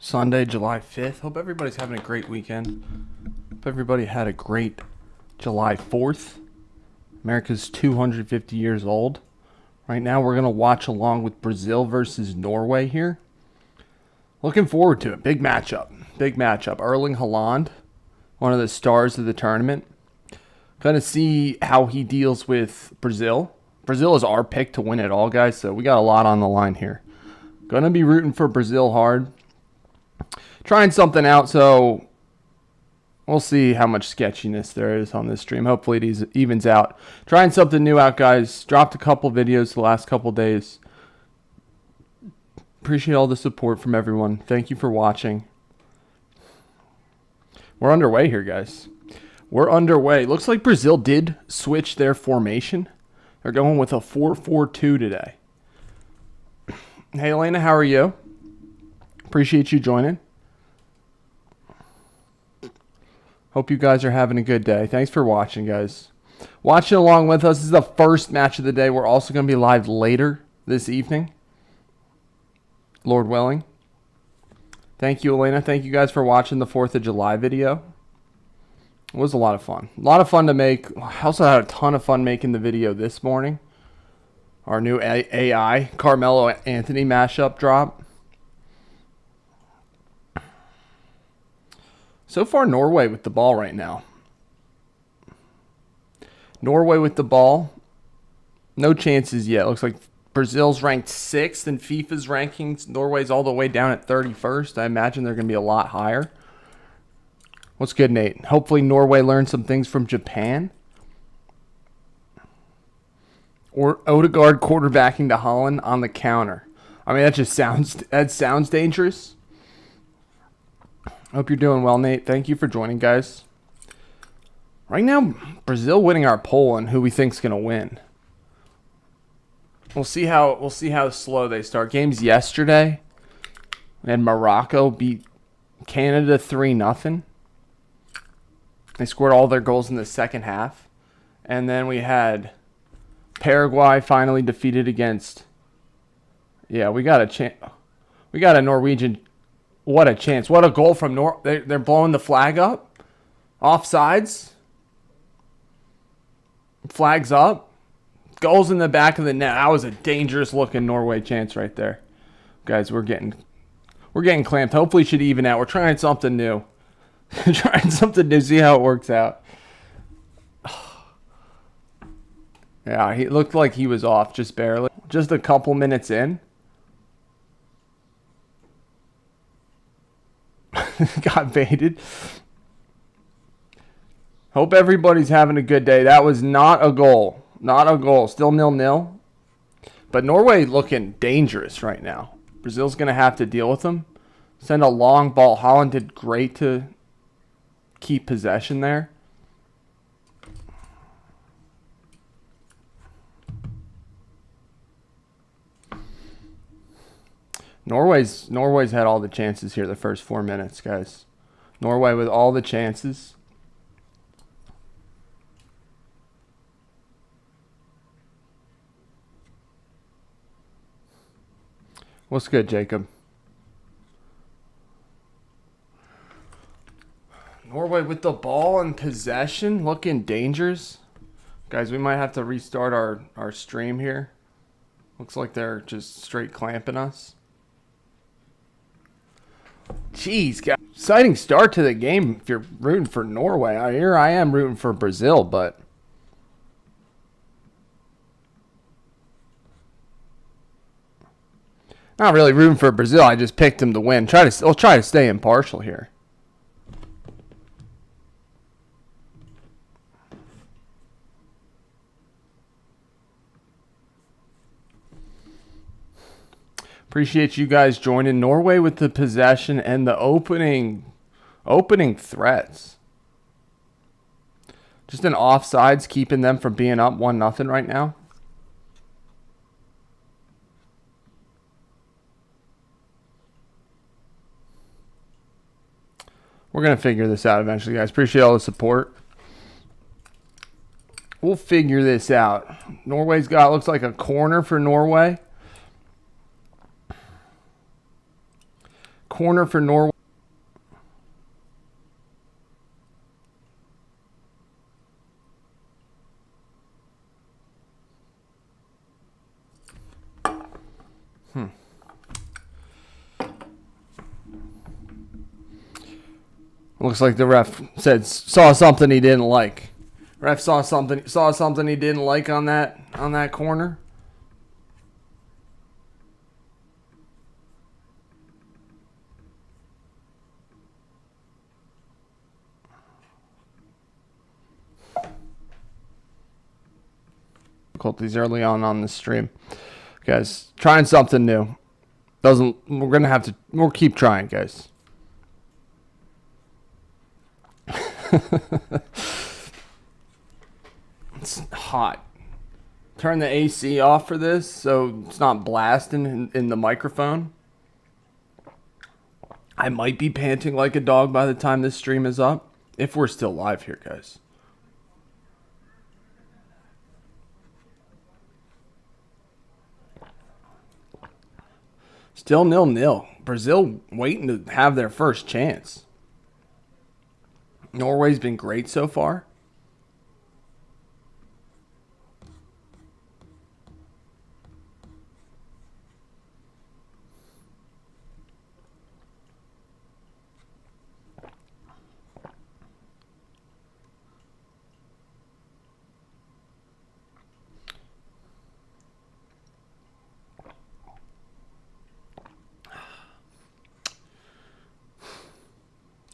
Sunday, July 5th. Hope everybody's having a great weekend. Hope everybody had a great July 4th. America's 250 years old. Right now, we're going to watch along with Brazil versus Norway here. Looking forward to it. Big matchup. Big matchup. Erling Haaland, one of the stars of the tournament. Going to see how he deals with Brazil. Brazil is our pick to win it all, guys, so we got a lot on the line here. Going to be rooting for Brazil hard. Trying something out, so we'll see how much sketchiness there is on this stream. Hopefully it evens out. Trying something new out, guys. Dropped a couple videos the last couple days. Appreciate all the support from everyone. Thank you for watching. We're underway here, guys. We're underway. Looks like Brazil did switch their formation. They're going with a 4-4-2 today. Hey, Elena, how are you? Appreciate you joining. Hope you guys are having a good day. Thanks for watching, guys. Watching along with us. This is the first match of the day. We're also going to be live later this evening, Lord willing. Thank you, Elena. Thank you guys for watching the 4th of July video. It was a lot of fun. A lot of fun to make. I also had a ton of fun making the video this morning. Our new AI Carmelo Anthony mashup drop. So far, Norway with the ball right now. Norway with the ball. No chances yet. Looks like Brazil's ranked 6th in FIFA's rankings. Norway's all the way down at 31st. I imagine they're going to be a lot higher. What's good, Nate? Hopefully Norway learned some things from Japan. Or Odegaard quarterbacking to Haaland on the counter. I mean, that sounds dangerous. Hope you're doing well, Nate. Thank you for joining, guys. Right now, Brazil winning our poll on who we think's going to win. We'll see how slow they start. Games yesterday, and Morocco beat Canada 3-0. They scored all their goals in the second half. And then we had Paraguay finally defeated against. Yeah, we got a chance. We got a Norwegian. What a chance. What a goal from They're blowing the flag up. Offsides. Flags up. Goals in the back of the net. That was a dangerous looking Norway chance right there. Guys, we're getting clamped. Hopefully it should even out. We're trying something new. Trying something new. See how it works out. Yeah, he looked like he was off just barely. Just a couple minutes in. Got baited. Hope everybody's having a good day. That was not a goal. Not a goal. Still 0-0. But Norway looking dangerous right now. Brazil's going to have to deal with them. Send a long ball. Haaland did great to keep possession there. Norway's had all the chances here the first 4 minutes, guys. Norway with all the chances. What's good, Jacob? Norway with the ball and possession, looking dangerous. Guys, we might have to restart our stream here. Looks like they're just straight clamping us. Jeez, guys. Exciting start to the game if you're rooting for Norway. Here I am rooting for Brazil, but not really rooting for Brazil. I just picked them to win. I'll try to stay impartial here. Appreciate you guys joining. Norway with the possession and the opening threats. Just an offsides keeping them from being up 1-0 right now. We're going to figure this out eventually, guys. Appreciate all the support. We'll figure this out. Norway's got, looks like a corner for Norway. Corner for Norway. Looks like the ref saw something he didn't like. Ref saw something he didn't like on that corner. Difficulties early on the stream, guys. Trying something new. We'll keep trying, guys. It's hot. Turn the AC off for this so it's not blasting in the microphone. I might be panting like a dog by the time this stream is up, if we're still live here, guys. Still 0-0. Brazil waiting to have their first chance. Norway's been great so far.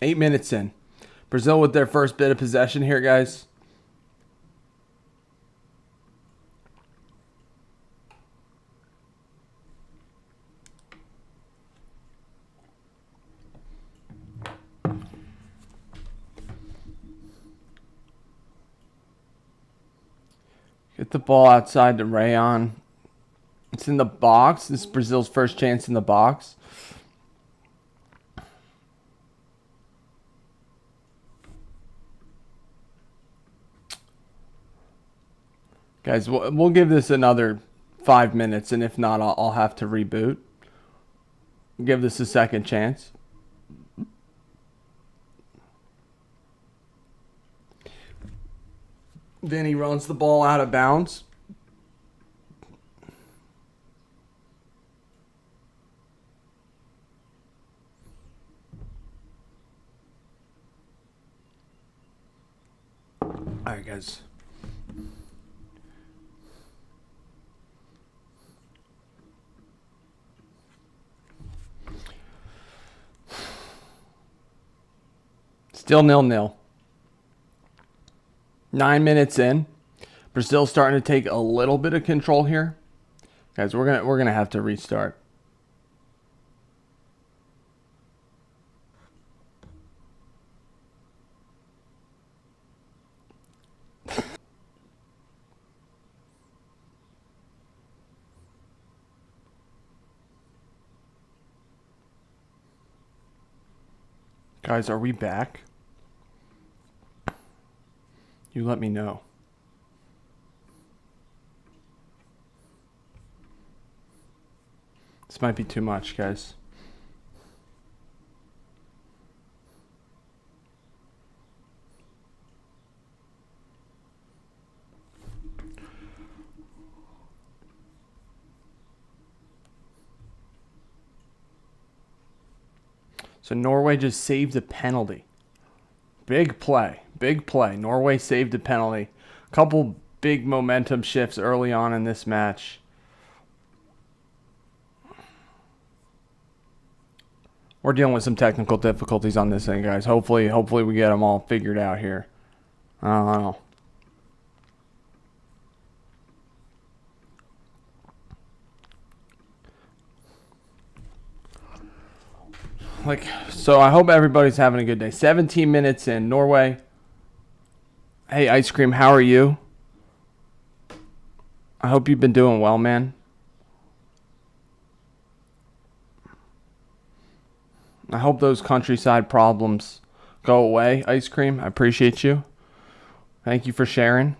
Eight minutes in. Brazil with their first bit of possession here, guys. Get the ball outside to Rayon. It's in the box. This is Brazil's first chance in the box. Guys, we'll give this another 5 minutes, and if not, I'll have to reboot. Give this a second chance. Then he runs the ball out of bounds. All right, guys. Still 0-0. 9 minutes in. Brazil's starting to take a little bit of control here. Guys, we're gonna have to restart. Guys, are we back? You let me know. This might be too much, guys. So Norway just saved a penalty. Big play. Big play. Norway saved a penalty. Couple big momentum shifts early on in this match. We're dealing with some technical difficulties on this thing, guys. Hopefully we get them all figured out here. I don't know. So I hope everybody's having a good day. 17 minutes in. Norway. Hey, Ice Cream, how are you? I hope you've been doing well, man. I hope those countryside problems go away, Ice Cream. I appreciate you. Thank you for sharing.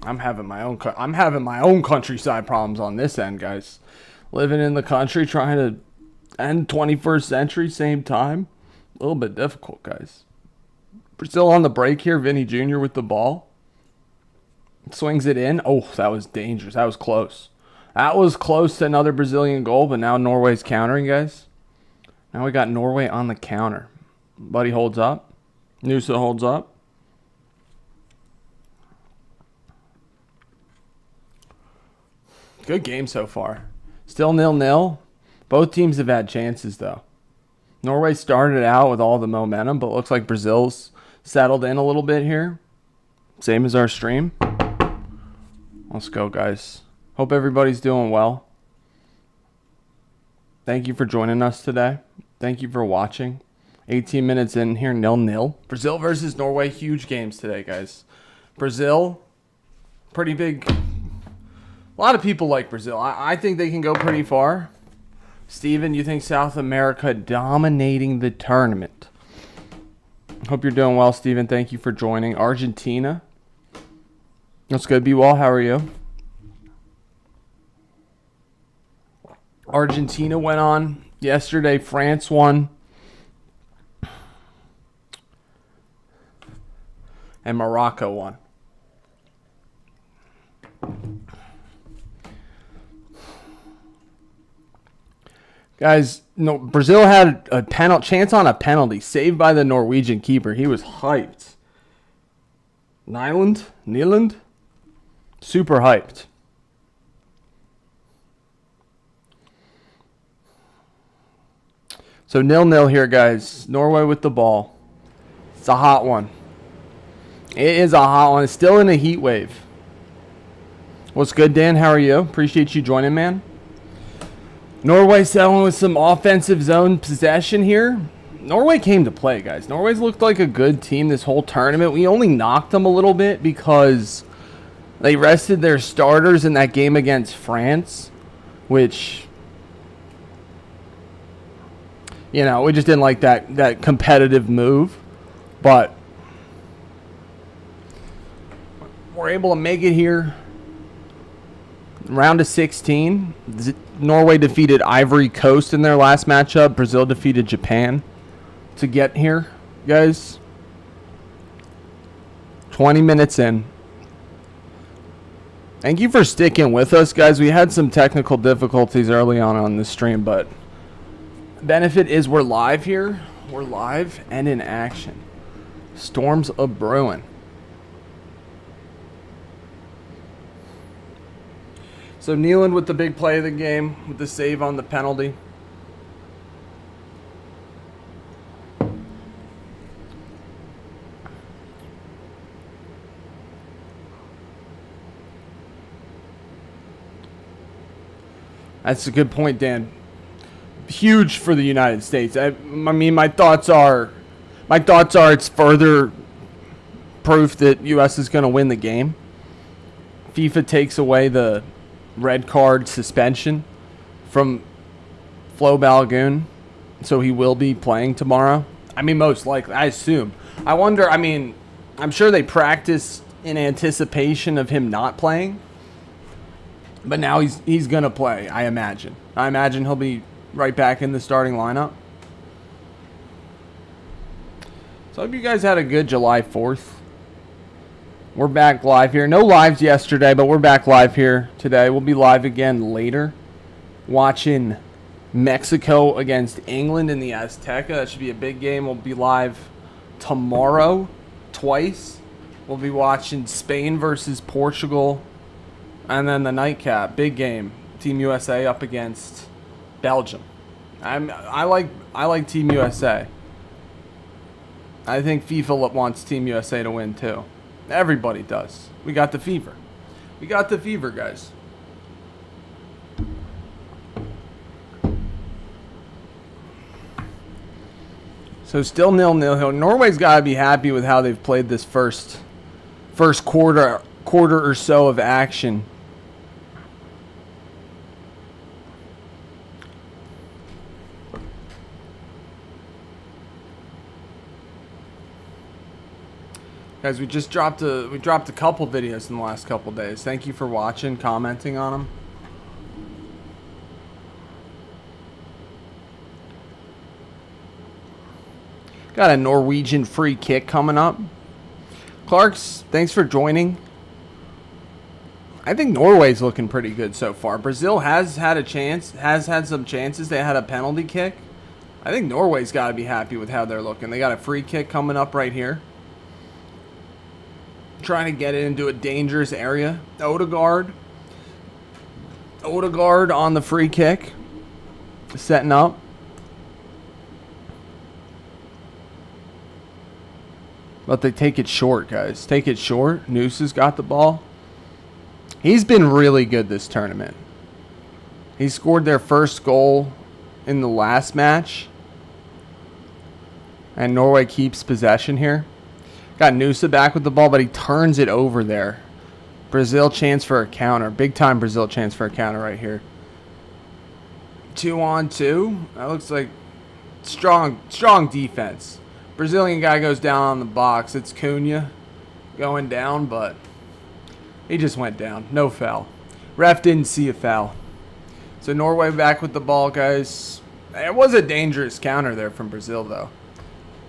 I'm having my own countryside problems on this end, guys. Living in the country, trying to and 21st century, same time. A little bit difficult, guys. Brazil on the break here. Vinny Jr. with the ball. Swings it in. Oh, that was dangerous. That was close. That was close to another Brazilian goal, but now Norway's countering, guys. Now we got Norway on the counter. Buddy holds up. Nusa holds up. Good game so far. Still 0-0. Both teams have had chances, though. Norway started out with all the momentum, but looks like Brazil's settled in a little bit here. Same as our stream. Let's go, guys. Hope everybody's doing well. Thank you for joining us today. Thank you for watching. 18 minutes in here, 0-0. Brazil versus Norway, huge games today, guys. Brazil, pretty big. A lot of people like Brazil. I think they can go pretty far. Steven, you think South America dominating the tournament? Hope you're doing well, Steven. Thank you for joining. Argentina. That's good. Be well. How are you? Argentina went on yesterday. France won. And Morocco won. Guys, no, Brazil had a chance on a penalty saved by the Norwegian keeper. He was hyped. Nyland? Super hyped. So 0-0 here, guys. Norway with the ball. It's a hot one. It is a hot one. It's still in a heat wave. What's good, Dan? How are you? Appreciate you joining, man. Norway selling with some offensive zone possession here. Norway came to play, guys. Norway's looked like a good team this whole tournament. We only knocked them a little bit because they rested their starters in that game against France, which, you know, we just didn't like that competitive move. But we're able to make it here. Round of 16. Norway defeated Ivory Coast in their last matchup. Brazil defeated Japan to get here, guys. 20 minutes in. Thank you for sticking with us, guys. We had some technical difficulties early on the stream, but benefit is we're live here. We're live and in action. Storms a brewing. So Nyland with the big play of the game, with the save on the penalty. That's a good point, Dan. Huge for the United States. I mean, my thoughts are it's further proof that U.S. is going to win the game. FIFA takes away the red card suspension from Flo Balogun, so he will be playing tomorrow. I mean, most likely, I assume. I wonder, I mean, I'm sure they practiced in anticipation of him not playing, but now he's going to play, I imagine. I imagine he'll be right back in the starting lineup. So I hope you guys had a good July 4th. We're back live here. No lives yesterday, but we're back live here today. We'll be live again later, watching Mexico against England in the Azteca. That should be a big game. We'll be live tomorrow twice. We'll be watching Spain versus Portugal, and then the nightcap, big game. Team USA up against Belgium. I like Team USA. I think FIFA wants Team USA to win too. Everybody does. We got the fever. We got the fever, guys. So still 0-0. Norway's got to be happy with how they've played this first quarter or so of action. Guys, we dropped a couple videos in the last couple days. Thank you for watching, commenting on them. Got a Norwegian free kick coming up. Clarks, thanks for joining. I think Norway's looking pretty good so far. Brazil has had a chance, has had some chances. They had a penalty kick. I think Norway's got to be happy with how they're looking. They got a free kick coming up right here. Trying to get it into a dangerous area. Odegaard on the free kick. Setting up. But they take it short, guys. Take it short. Noose has got the ball. He's been really good this tournament. He scored their first goal in the last match. And Norway keeps possession here. Got Noosa back with the ball, but he turns it over there. Brazil chance for a counter. Big time Brazil chance for a counter right here. 2-on-2. That looks like strong defense. Brazilian guy goes down on the box. It's Cunha going down, but he just went down. No foul. Ref didn't see a foul. So Norway back with the ball, guys. It was a dangerous counter there from Brazil, though.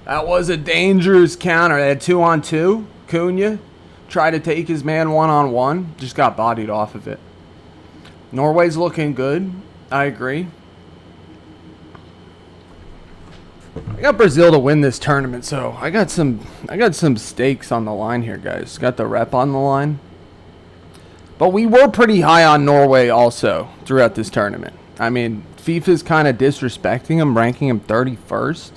That was a dangerous counter. They had 2-on-2. Cunha tried to take his man 1-on-1. Just got bodied off of it. Norway's looking good. I agree. I got Brazil to win this tournament, so I got some stakes on the line here, guys. Got the rep on the line. But we were pretty high on Norway also throughout this tournament. I mean, FIFA's kind of disrespecting them, ranking them 31st.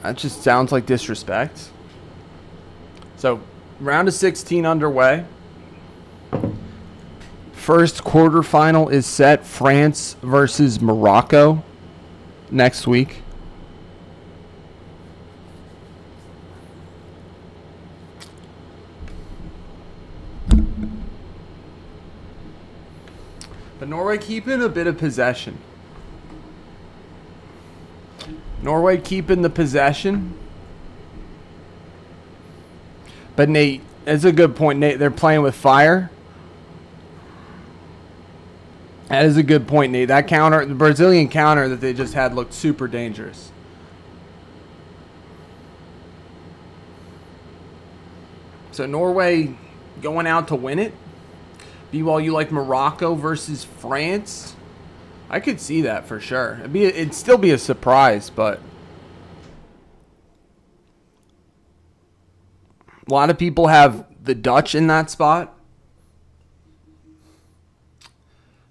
That just sounds like disrespect. So, round of 16 underway. First quarterfinal is set. France versus Morocco next week. But Norway keeping a bit of possession. Norway keeping the possession. But Nate, that's a good point, Nate. They're playing with fire. That is a good point, Nate. That counter, the Brazilian counter that they just had looked super dangerous. So Norway going out to win it. BYU like Morocco versus France. I could see that for sure. It'd still be a surprise, but a lot of people have the Dutch in that spot.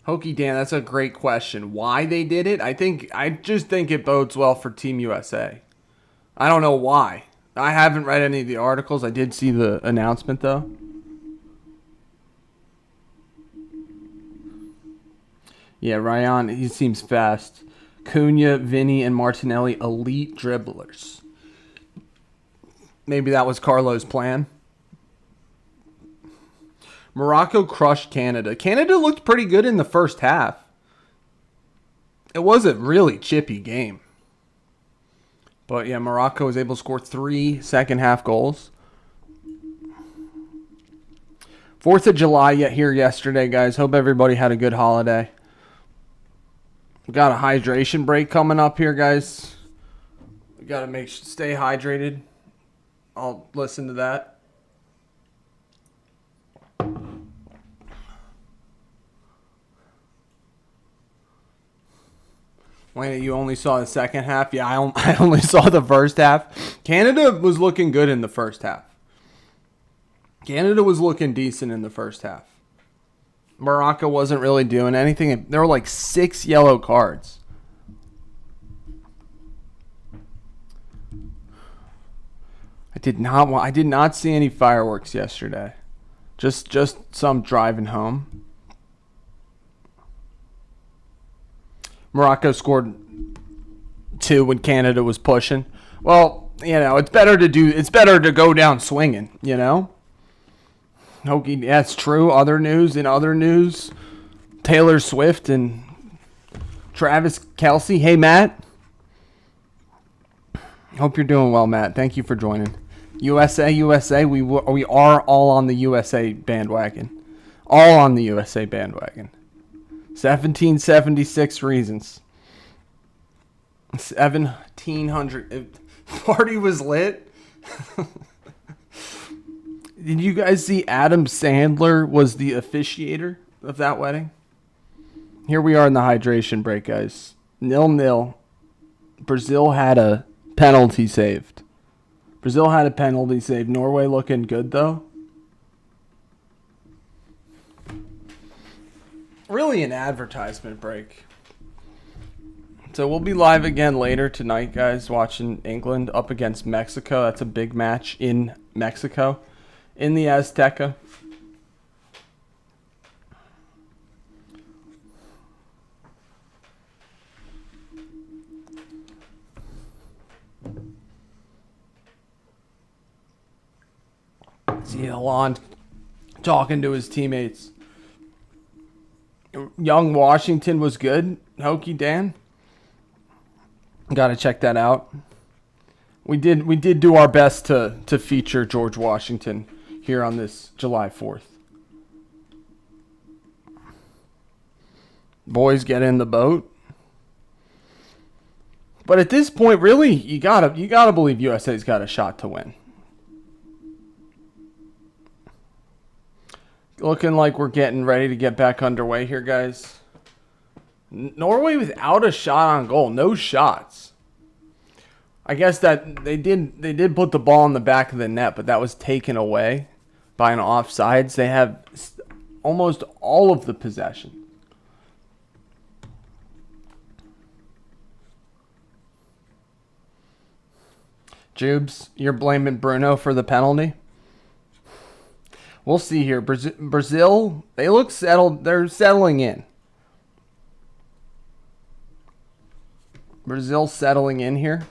Hokey Dan, that's a great question. Why they did it? I just think it bodes well for Team USA. I don't know why. I haven't read any of the articles. I did see the announcement though. Yeah, Ryan, he seems fast. Cunha, Vinny, and Martinelli, elite dribblers. Maybe that was Carlo's plan. Morocco crushed Canada. Canada looked pretty good in the first half. It was a really chippy game. But yeah, Morocco was able to score 3 second-half goals. 4th of July here yesterday, guys. Hope everybody had a good holiday. We got a hydration break coming up here, guys. We got to stay hydrated. I'll listen to that. Wayne, you only saw the second half? Yeah, I only saw the first half. Canada was looking good in the first half. Canada was looking decent in the first half. Morocco wasn't really doing anything. There were like 6 yellow cards. I did not see any fireworks yesterday. Just some driving home. Morocco scored 2 when Canada was pushing. Well, you know, it's better to go down swinging, you know? Okay, that's true. Other news, Taylor Swift and Travis Kelce. Hey, Matt. Hope you're doing well, Matt. Thank you for joining. USA. We are all on the USA bandwagon. All on the USA bandwagon. 1776 reasons. 1700. Party was lit. Did you guys see Adam Sandler was the officiator of that wedding? Here we are in the hydration break, guys. 0-0. Brazil had a penalty saved. Norway looking good, though. Really an advertisement break. So we'll be live again later tonight, guys, watching England up against Mexico. That's a big match in Mexico, in the Azteca. See Haaland talking to his teammates. Young Washington was good. Hokey Dan. Got to check that out. We did do our best to feature George Washington here on this July 4th. Boys get in the boat. But at this point, really, you gotta believe USA's got a shot to win. Looking like we're getting ready to get back underway here, guys. Norway without a shot on goal. No shots. I guess that they did put the ball in the back of the net, but that was taken away by an offsides. They have almost all of the possession. Jubes, you're blaming Bruno for the penalty? We'll see here. Brazil, they look settled. They're settling in. Brazil settling in here.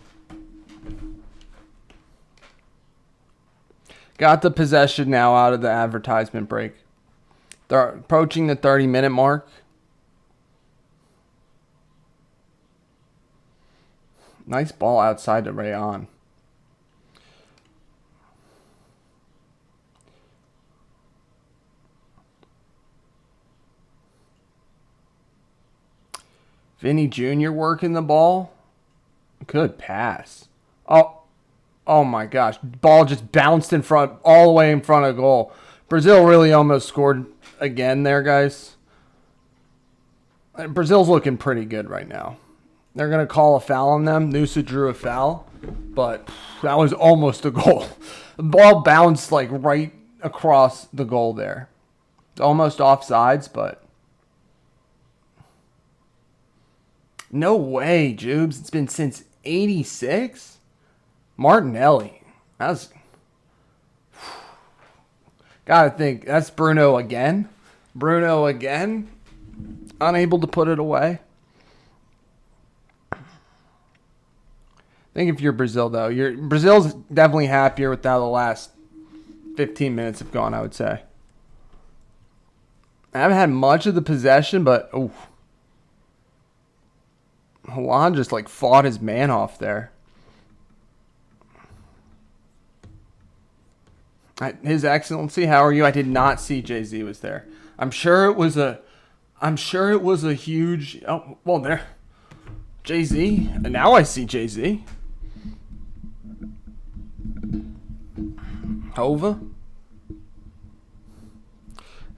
Got the possession now out of the advertisement break. They're approaching the 30-minute mark. Nice ball outside to Rayon. Vinny Jr. working the ball. Good pass. Oh my gosh. Ball just bounced in front, all the way in front of goal. Brazil really almost scored again there, guys. Brazil's looking pretty good right now. They're going to call a foul on them. Nusa drew a foul, but that was almost a goal. The ball bounced like right across the goal there. It's almost offsides, but no way, Jubes. It's been since 86? Martinelli. That's... Gotta think. That's Bruno again. Unable to put it away. I think if you're Brazil, though, Brazil's definitely happier with how the last 15 minutes have gone, I would say. I haven't had much of the possession, but... Ooh. Haaland just like fought his man off there. His Excellency, how are you? I did not see Jay-Z was there. I'm sure it was a huge. Oh well, there, Jay-Z. And now I see Jay-Z. Hova.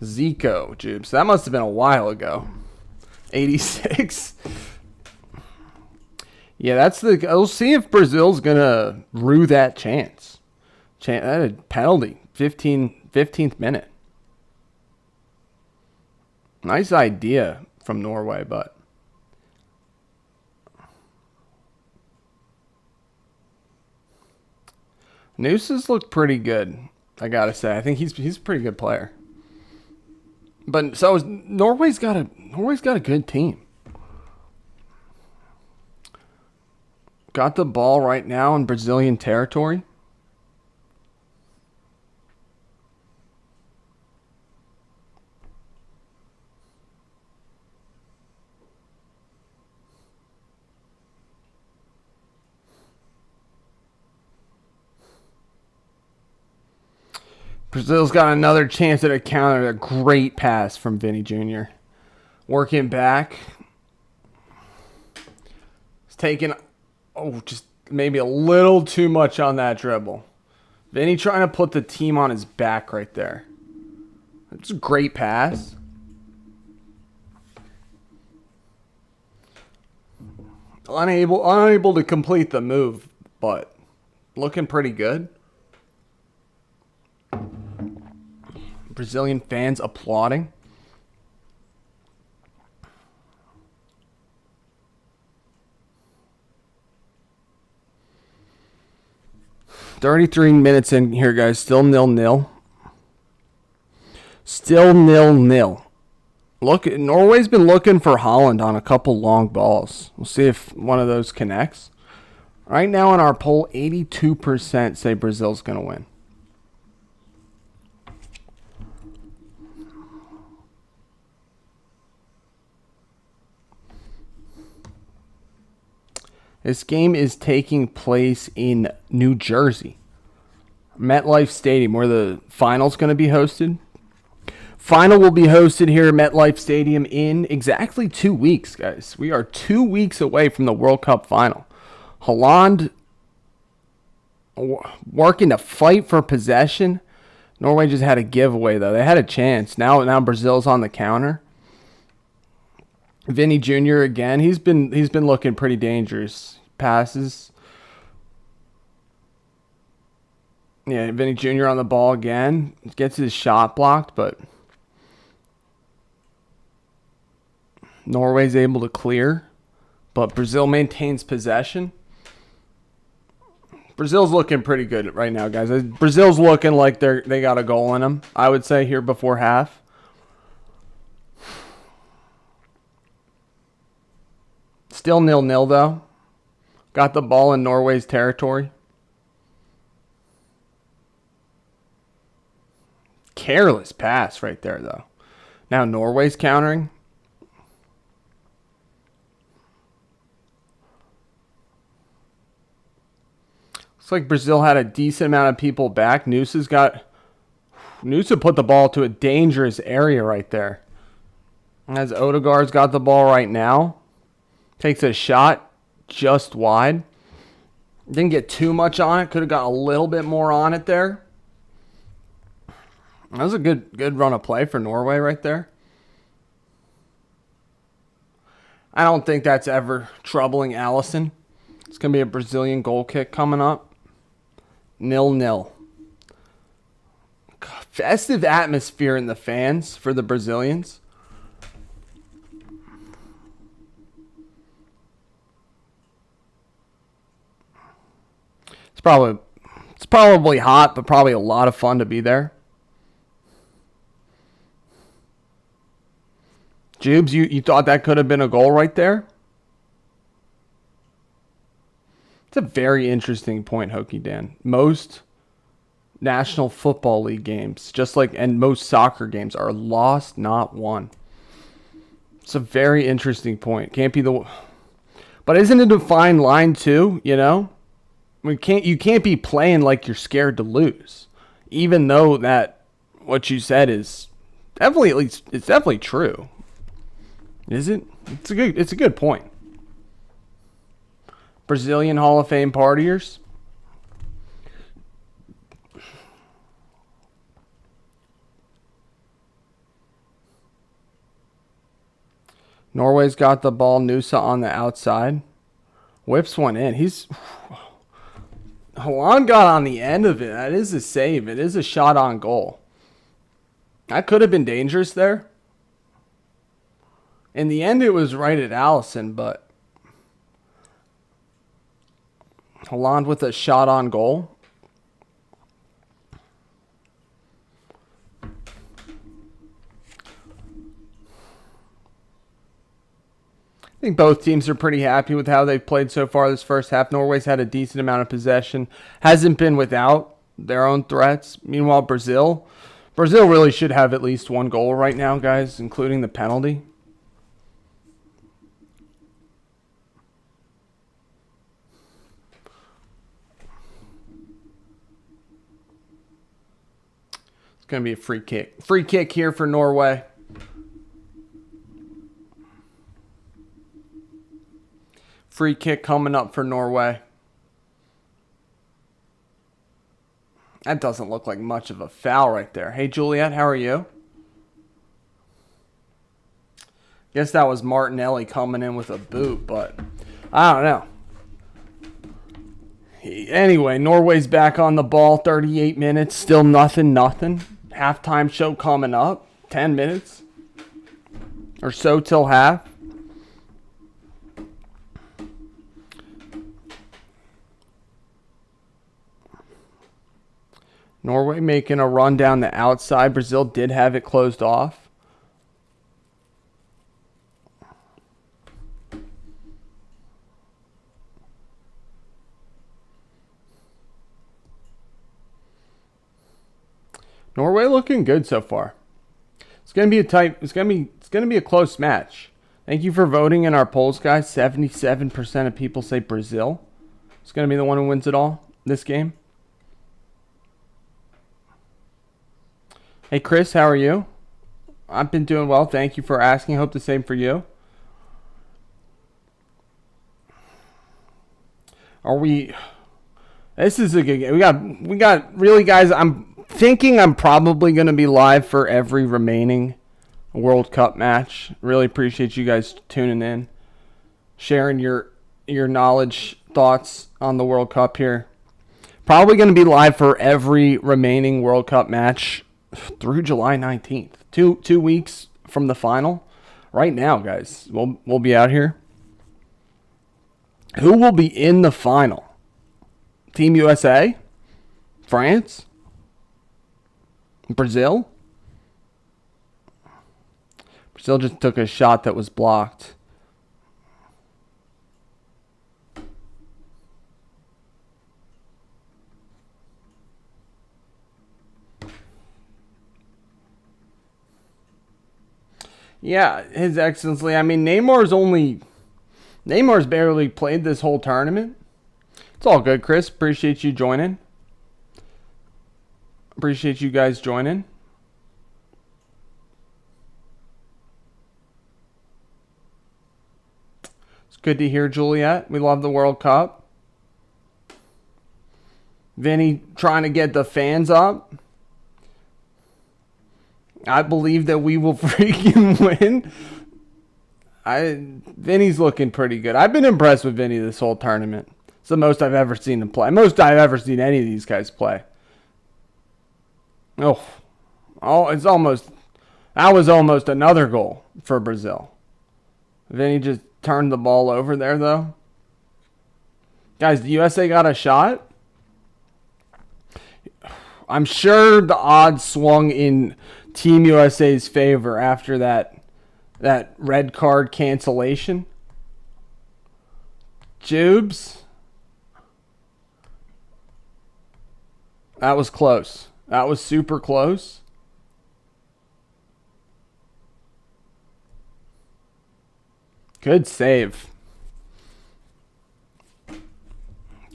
Zico, Jubes. That must have been a while ago. 86. Yeah, that's the. We'll see if Brazil's gonna rue that chance. That a penalty, 15th minute. Nice idea from Norway, but Noosa's looked pretty good. I gotta say, I think he's a pretty good player. But so is Norway's got a good team. Got the ball right now in Brazilian territory. Brazil's got another chance at a counter. A great pass from Vinny Jr. Working back. He's taking... Oh, just Maybe a little too much on that dribble. Vinny trying to put the team on his back right there. It's a great pass. Unable to complete the move, but looking pretty good. Brazilian fans applauding. $33 in here, guys. Still 0-0. Still 0-0. Look, Norway's been looking for Haaland on a couple long balls. We'll see if one of those connects. Right now in our poll, 82% say Brazil's going to win. This game is taking place in New Jersey. MetLife Stadium, where the final's going to be hosted. Final will be hosted here at MetLife Stadium in exactly 2 weeks, guys. We are 2 weeks away from the World Cup final. Haaland working to fight for possession. Norway just had a giveaway, though. They had a chance. Now Brazil's on the counter. Vinny Jr. again. He's been looking pretty dangerous. Passes. Yeah, Vinny Jr. on the ball again. Gets his shot blocked, but Norway's able to clear. But Brazil maintains possession. Brazil's looking pretty good right now, guys. Brazil's looking like they got a goal in them, I would say, here before half. Still 0-0, though. Got the ball in Norway's territory. Careless pass right there, though. Now Norway's countering. Looks like Brazil had a decent amount of people back. Noosa put the ball to a dangerous area right there. As Odegaard's got the ball right now. Takes a shot just wide. Didn't get too much on it. Could have got a little bit more on it there. That was a good run of play for Norway right there. I don't think that's ever troubling Alisson. It's going to be a Brazilian goal kick coming up. 0-0. Festive atmosphere in the fans for the Brazilians. It's probably hot, but probably a lot of fun to be there. Jubes, you thought that could have been a goal right there? It's a very interesting point, Hokey Dan. Most National Football League games, and most soccer games, are lost, not won. It's a very interesting point. But isn't it a fine line too? You know, you can't be playing like you're scared to lose, even though that what you said is it's definitely true. Is it? It's a good point. Brazilian Hall of Fame partiers. Norway's got the ball. Noosa on the outside. Whips one in. Haaland got on the end of it. That is a save. It is a shot on goal. That could have been dangerous there. In the end, it was right at Alisson, but Haaland with a shot on goal. I think both teams are pretty happy with how they've played so far this first half. Norway's had a decent amount of possession. Hasn't been without their own threats. Meanwhile, Brazil really should have at least one goal right now, guys, including the penalty. It's going to be a free kick. Free kick here for Norway. Free kick coming up for Norway. That doesn't look like much of a foul right there. Hey, Juliet, how are you? Guess that was Martinelli coming in with a boot, but I don't know. Anyway, Norway's back on the ball. 38 minutes, still nothing. Halftime show coming up. 10 minutes or so till half. Norway making a run down the outside. Brazil did have it closed off. Norway looking good so far. It's gonna be a close match. Thank you for voting in our polls, guys. 77% of people say Brazil. It's gonna be the one who wins it all this game. Hey, Chris, how are you? I've been doing well. Thank you for asking. Hope the same for you. This is a good game. We got really, guys. I'm thinking I'm probably going to be live for every remaining World Cup match. Really appreciate you guys tuning in, sharing your knowledge, thoughts on the World Cup here. Probably going to be live for every remaining World Cup match through July 19th. 2 weeks from the final. Right now, guys, we'll be out here. Who will be in the final? Team USA? France? Brazil? Brazil just took a shot that was blocked. Yeah, His Excellency. I mean, Neymar's barely played this whole tournament. It's all good, Chris. Appreciate you joining. Appreciate you guys joining. It's good to hear, Juliet. We love the World Cup. Vinny trying to get the fans up. I believe that we will freaking win. Vinny's looking pretty good. I've been impressed with Vinny this whole tournament. It's the most I've ever seen him play. Most I've ever seen any of these guys play. That was almost another goal for Brazil. Vinny just turned the ball over there, though. Guys, the USA got a shot. I'm sure the odds swung in Team USA's favor after that red card cancellation. Jubes. That was close. That was super close. Good save.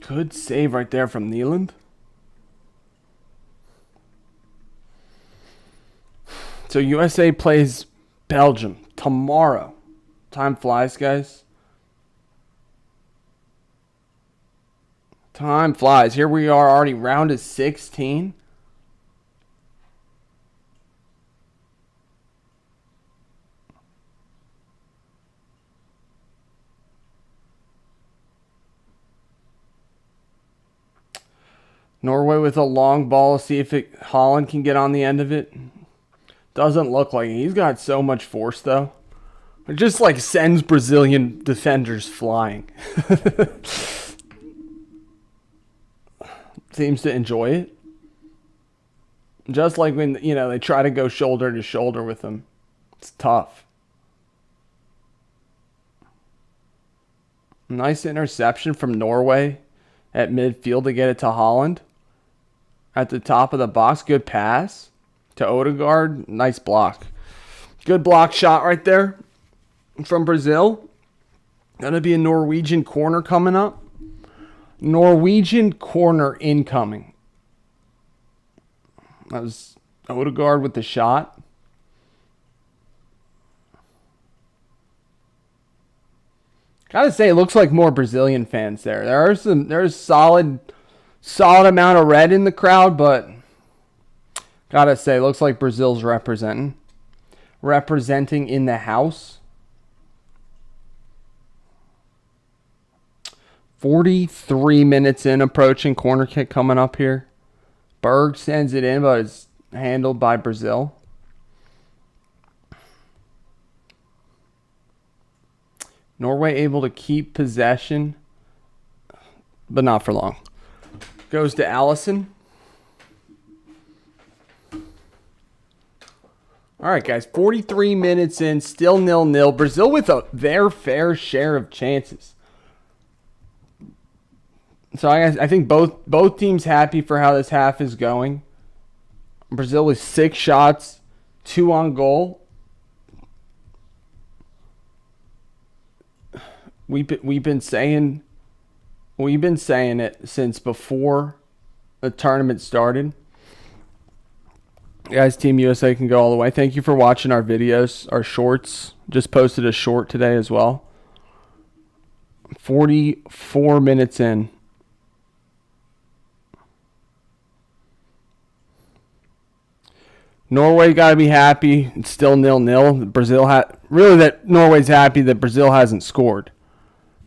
Good save right there from Haaland. So USA plays Belgium tomorrow. Time flies, guys. Time flies. Here we are already round of 16. Norway with a long ball. See if Haaland can get on the end of it. Doesn't look like it. He's got so much force, though. It just, sends Brazilian defenders flying. Seems to enjoy it. Just like when, they try to go shoulder to shoulder with him. It's tough. Nice interception from Norway at midfield to get it to Haaland. At the top of the box. Good pass to Odegaard. Nice block. Good block shot right there from Brazil. Gonna be a Norwegian corner coming up. Norwegian corner incoming. That was Odegaard with the shot. Gotta say, it looks like more Brazilian fans there. There's solid Solid amount of red in the crowd, but gotta say, looks like Brazil's representing in the house. 43 minutes in, approaching corner kick coming up here. Berg sends it in, but it's handled by Brazil. Norway able to keep possession, but not for long. Goes to Allison. All right, guys, 43 minutes in, still 0-0. Brazil with their fair share of chances. So I think both teams happy for how this half is going. Brazil with 6 shots, 2 on goal. We've been saying it since before the tournament started. Guys, Team USA can go all the way. Thank you for watching our videos, our shorts. Just posted a short today as well. 44 minutes in. Norway got to be happy. It's still 0-0. Norway's happy that Brazil hasn't scored.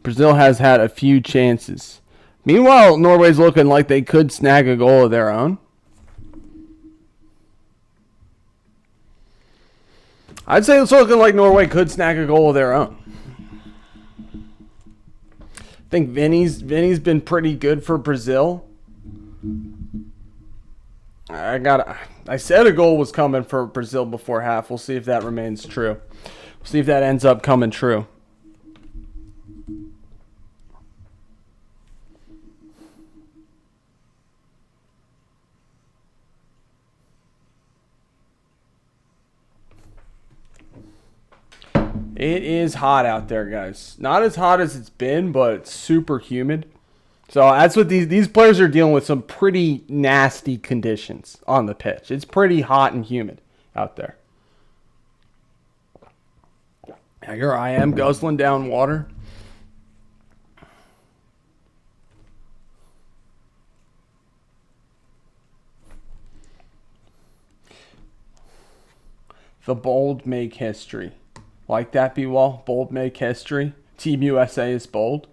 Brazil has had a few chances. Meanwhile, Norway's looking like they could snag a goal of their own. I'd say it's looking like Norway could snag a goal of their own. I think Vinny's been pretty good for Brazil. I said a goal was coming for Brazil before half. We'll see if that remains true. We'll see if that ends up coming true. It is hot out there, guys. Not as hot as it's been, but it's super humid. So that's what these players are dealing with, some pretty nasty conditions on the pitch. It's pretty hot and humid out there. Here I am guzzling down water. The bold make history. Like that, B-Wall? Bold make history. Team USA is bold.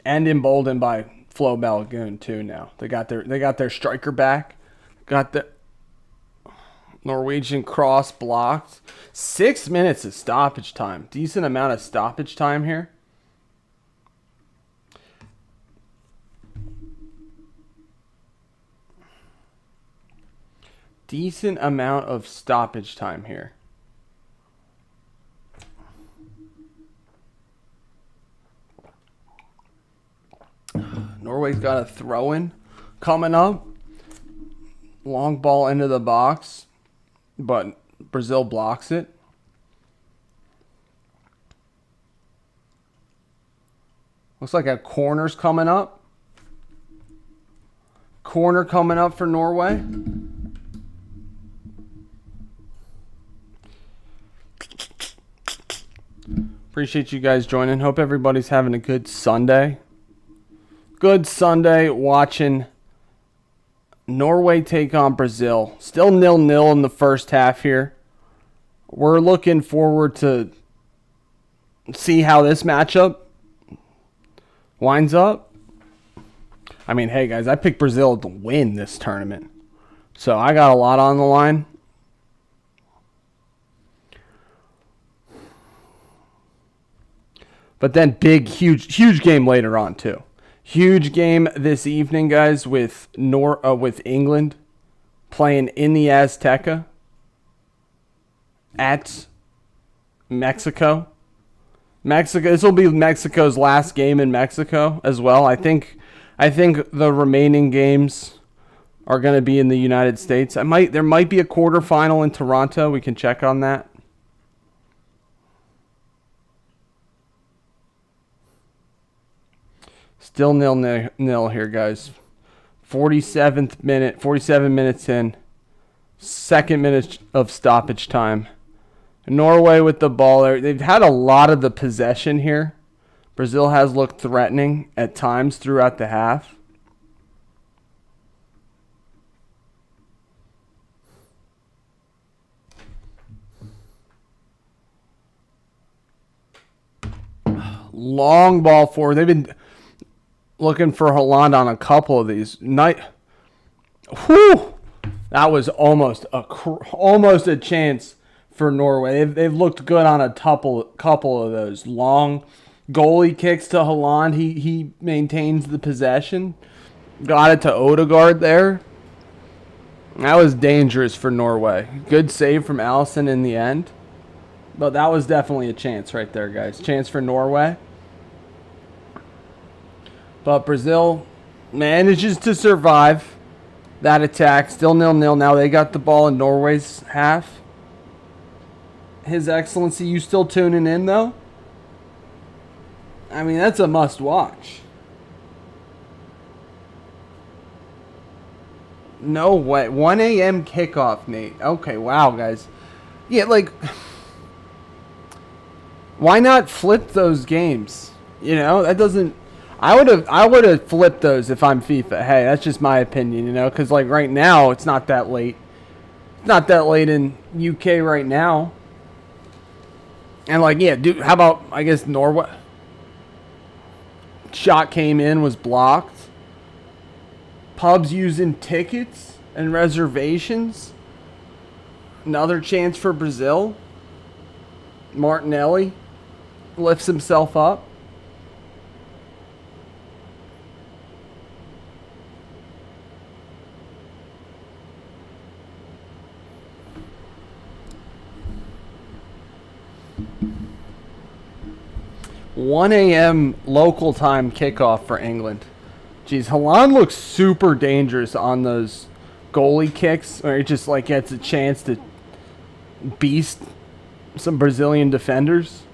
And emboldened by Flo Balogun too now. They got their striker back. Got the Norwegian cross blocked. 6 minutes of stoppage time. Decent amount of stoppage time here. Decent amount of stoppage time here. Norway's got a throw-in coming up. Long ball into the box, but Brazil blocks it. Looks like a corner's coming up. Corner coming up for Norway. Appreciate you guys joining. Hope everybody's having a good Sunday. Good Sunday watching Norway take on Brazil. Still 0-0 in the first half here. We're looking forward to see how this matchup winds up. I mean, hey, guys, I picked Brazil to win this tournament. So I got a lot on the line. But then huge game later on, too. Huge game this evening, guys, with England playing in the Azteca at Mexico. This will be Mexico's last game in Mexico as well. I think the remaining games are going to be in the United States. There might be a quarterfinal in Toronto. We can check on that. Still 0-0 here, guys. 47 minutes in. Second minute of stoppage time. Norway with the ball. They've had a lot of the possession here. Brazil has looked threatening at times throughout the half. Long ball forward. They've been looking for Haaland on a couple of these. Whew! That was almost a chance for Norway. They've looked good on a couple of those long goalie kicks to Haaland. He maintains the possession. Got it to Odegaard there. That was dangerous for Norway. Good save from Alisson in the end. But that was definitely a chance right there, guys. Chance for Norway. But Brazil manages to survive that attack. Still 0-0. Now they got the ball in Norway's half. His Excellency, you still tuning in, though? I mean, that's a must-watch. No way. 1 a.m. kickoff, Nate. Okay, wow, guys. Yeah, like, why not flip those games? You know, that doesn't... I would have flipped those if I'm FIFA. Hey, that's just my opinion, you know, because, like, right now, it's not that late. It's not that late in UK right now. And, like, yeah, dude, how about, I guess, Norway? Shot came in, was blocked. Pubs using tickets and reservations. Another chance for Brazil. Martinelli lifts himself up. $1 a.m. local time kickoff for England. Jeez, Haaland looks super dangerous on those goalie kicks, where he just like gets a chance to beast some Brazilian defenders.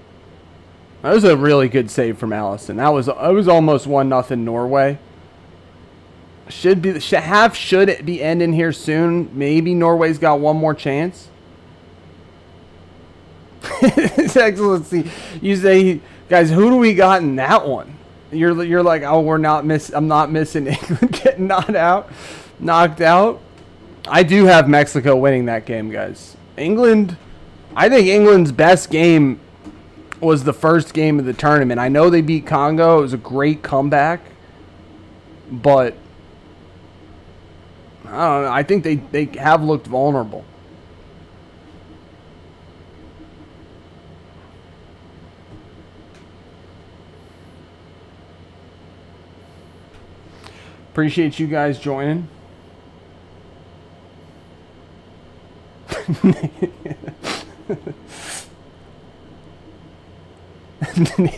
That was a really good save from Alisson. It was almost 1-0 Norway. Should be ending here soon. Maybe Norway's got one more chance. His Excellency, you say, guys, who do we got in that one? You're like, oh, I'm not missing England getting knocked out. I do have Mexico winning that game, guys. I think England's best game was the first game of the tournament. I know they beat Congo. It was a great comeback. But I don't know. I think they have looked vulnerable. Appreciate you guys joining.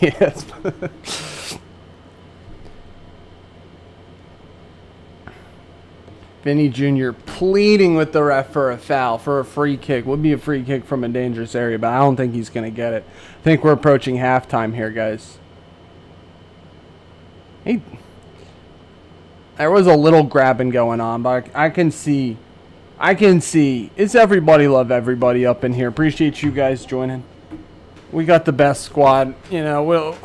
Yes. Vinny Jr. pleading with the ref for a foul, for a free kick. Would be a free kick from a dangerous area, but I don't think he's going to get it. I think we're approaching halftime here, guys. Hey, there was a little grabbing going on, but I can see. It's everybody love everybody up in here. Appreciate you guys joining. We got the best squad. You know, we'll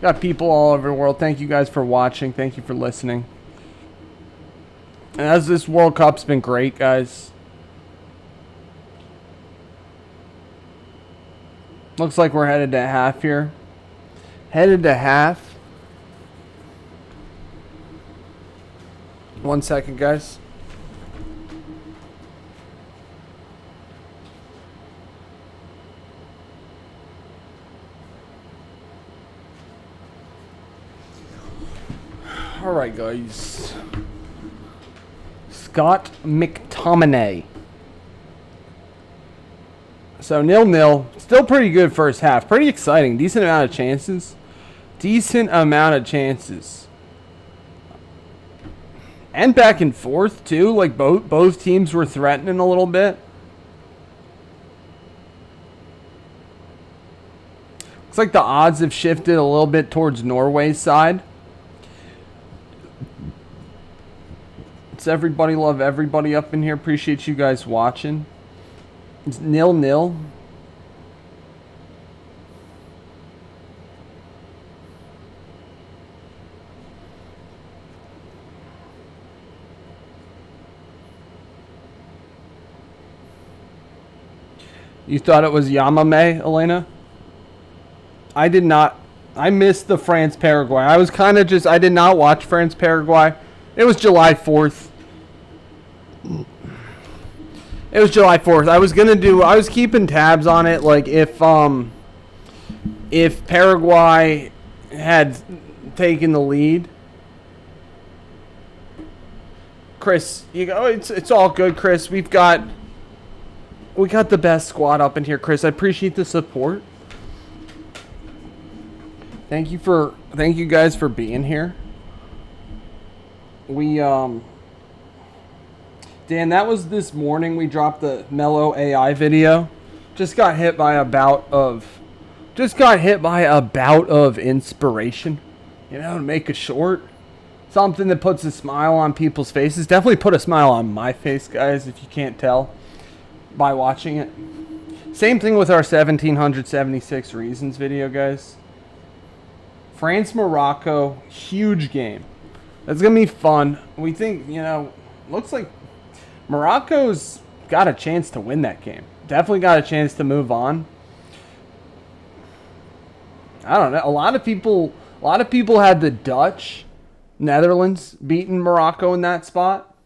got people all over the world. Thank you guys for watching. Thank you for listening. And as this World Cup's been great, guys. Looks like we're headed to half here. Headed to half. 1 second, guys. All right, guys. Scott McTominay. So 0-0. Still pretty good first half. Pretty exciting. Decent amount of chances. And back and forth too. Like both teams were threatening a little bit. Looks like the odds have shifted a little bit towards Norway's side. It's everybody love everybody up in here. Appreciate you guys watching. It's 0-0. You thought it was Yamame, Elena? I did not. I missed the France-Paraguay. I was kind of just, I did not watch France-Paraguay. It was July 4th. It was July 4th. I was keeping tabs on it, like if Paraguay had taken the lead. Chris, you go. It's all good, Chris. We got the best squad up in here, Chris. I appreciate the support. Thank you guys for being here. Dan, that was this morning. We dropped the Mellow AI video. Just got hit by a bout of inspiration. You know, to make a short. Something that puts a smile on people's faces. Definitely put a smile on my face, guys, if you can't tell by watching it. Same thing with our 1776 reasons video, guys. France-Morocco, huge game. That's going to be fun. We think, looks like Morocco's got a chance to win that game. Definitely got a chance to move on. I don't know. A lot of people had the Dutch, Netherlands beating Morocco in that spot.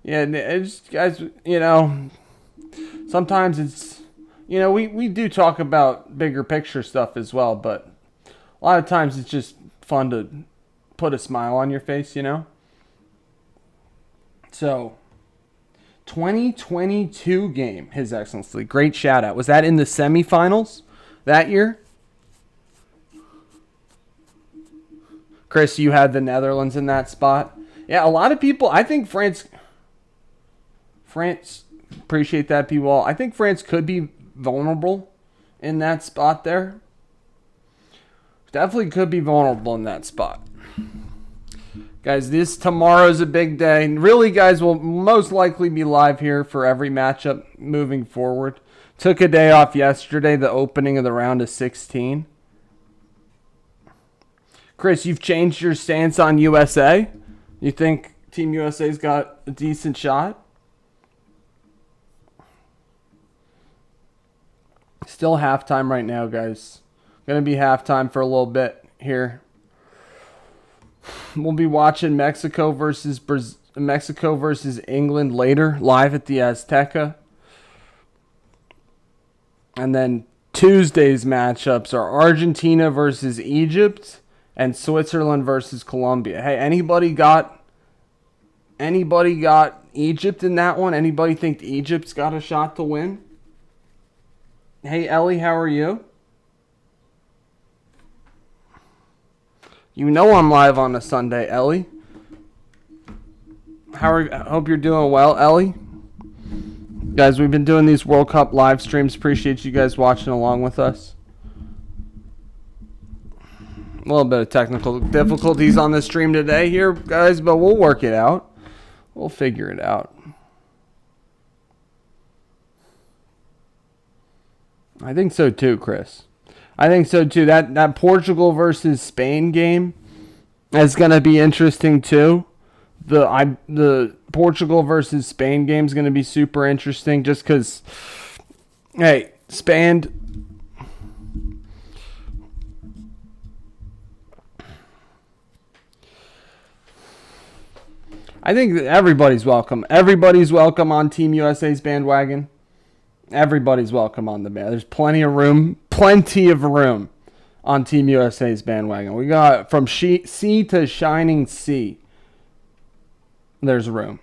Yeah, it's, guys, sometimes it's, we do talk about bigger picture stuff as well, but a lot of times it's just fun to put a smile on your face, So, 2022 game, His Excellency. Great shout out. Was that in the semifinals that year? Chris, you had the Netherlands in that spot. Yeah, a lot of people, I think France, appreciate that, people. I think France could be vulnerable in that spot there. Definitely could be vulnerable in that spot. Guys, tomorrow's a big day. And really, guys, we'll most likely be live here for every matchup moving forward. Took a day off yesterday, the opening of the round of 16. Chris, you've changed your stance on USA? You think Team USA's got a decent shot? Still halftime right now, guys. Gonna be halftime for a little bit here. We'll be watching Mexico versus England later, live at the Azteca. And then Tuesday's matchups are Argentina versus Egypt and Switzerland versus Colombia. Hey, anybody got Egypt in that one? Anybody think Egypt's got a shot to win? Hey, Ellie, how are you? I'm live on a Sunday, Ellie. I hope you're doing well, Ellie. Guys, we've been doing these World Cup live streams. Appreciate you guys watching along with us. A little bit of technical difficulties on the stream today here, guys, but we'll work it out. We'll figure it out. I think so too, Chris. I think so too. That Portugal versus Spain game is going to be interesting too. The Portugal versus Spain game is going to be super interesting just because, hey, Spain. I think that everybody's welcome. Everybody's welcome on Team USA's bandwagon. Everybody's welcome on the band. There's plenty of room on Team USA's bandwagon. We got from sea to shining sea. There's room.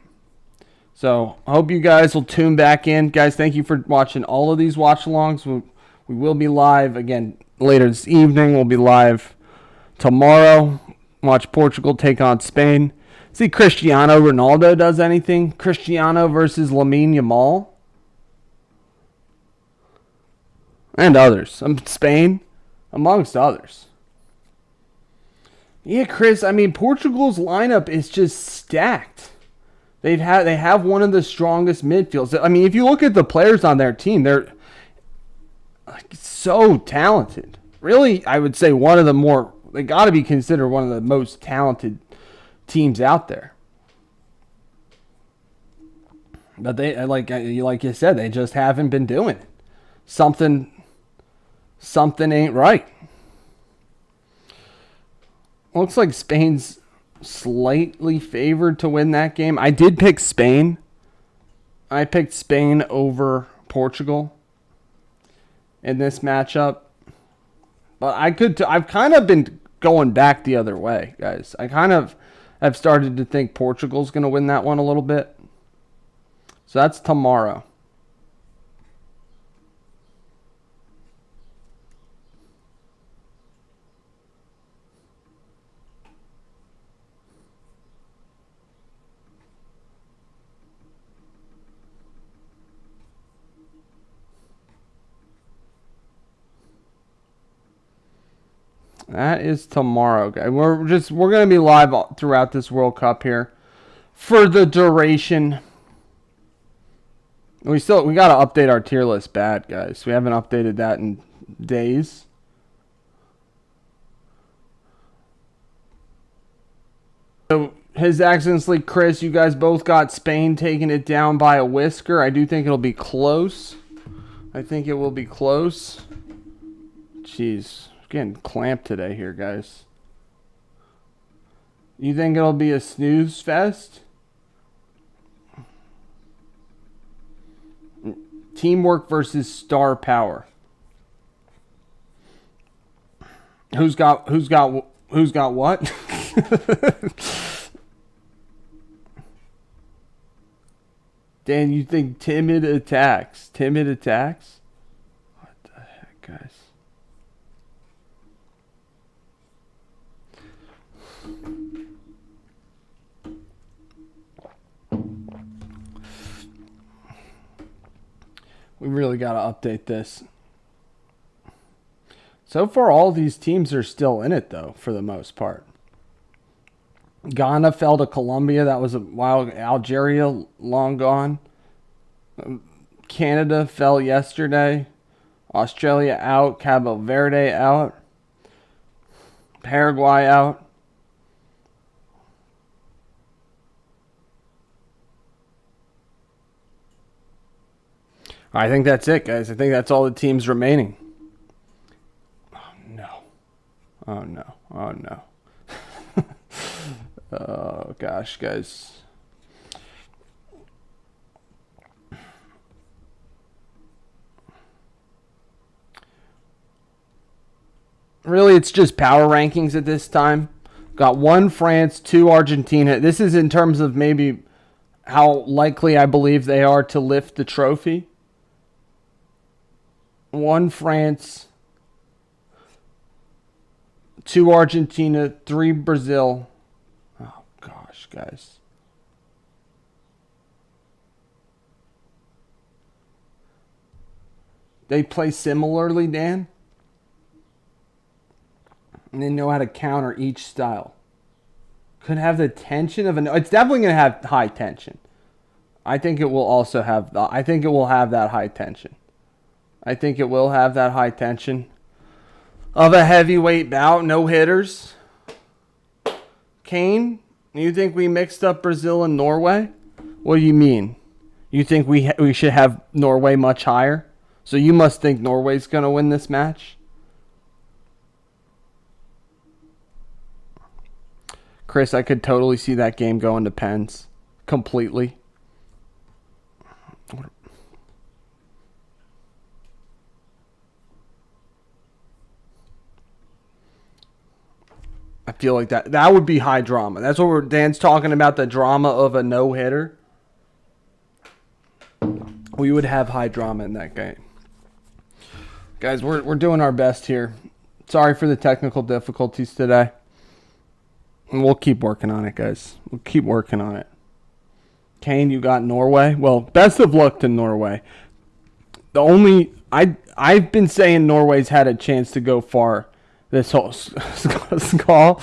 So I hope you guys will tune back in. Guys, thank you for watching all of these watch-alongs. We will be live again later this evening. We'll be live tomorrow. Watch Portugal take on Spain. See Cristiano Ronaldo does anything. Cristiano versus Lamine Yamal. And others. Spain, amongst others. Yeah, Chris, Portugal's lineup is just stacked. They have one of the strongest midfields. If you look at the players on their team, they're so talented. Really, I would say they got to be considered one of the most talented teams out there. But they, like you said, they just haven't been doing it. Something Something ain't right. Looks like Spain's slightly favored to win that game. I did pick Spain. I picked Spain over Portugal in this matchup. But I've kind of been going back the other way, guys. I kind of have started to think Portugal's going to win that one a little bit. So that's tomorrow. That is tomorrow, guys. We're gonna be live throughout this World Cup here for the duration. We gotta update our tier list bad, guys. We haven't updated that in days. So His Excellency Chris, you guys both got Spain taking it down by a whisker. I do think it'll be close. I think it will be close. Jeez. Getting clamped today here, guys. You think it'll be a snooze fest? Teamwork versus star power. Who's got what? Dan, you think timid attacks? Timid attacks? What the heck, guys? We really got to update this. So far, all these teams are still in it, though, for the most part. Ghana fell to Colombia. That was a while. Algeria, long gone. Canada fell yesterday. Australia out. Cabo Verde out. Paraguay out. I think that's it, guys. I think that's all the teams remaining. Oh, no. Oh, no. Oh, no. Oh, gosh, guys. Really, it's just power rankings at this time. Got 1 France, 2 Argentina. This is in terms of maybe how likely I believe they are to lift the trophy. 1 France, 2 Argentina, 3 Brazil. Oh, gosh, guys. They play similarly, Dan. And they know how to counter each style. Could have the tension of it's definitely going to have high tension. I think it will also have I think it will have that high tension. I think it will have that high tension of a heavyweight bout, no hitters. Kane, you think we mixed up Brazil and Norway? What do you mean? You think we should have Norway much higher? So you must think Norway's going to win this match? Chris, I could totally see that game going to pens. Completely. I feel like that would be high drama. That's what Dan's talking about, the drama of a no-hitter. We would have high drama in that game. Guys, we're doing our best here. Sorry for the technical difficulties today. And we'll keep working on it, guys. We'll keep working on it. Kane, you got Norway. Well, best of luck to Norway. I've been saying Norway's had a chance to go far this whole skull.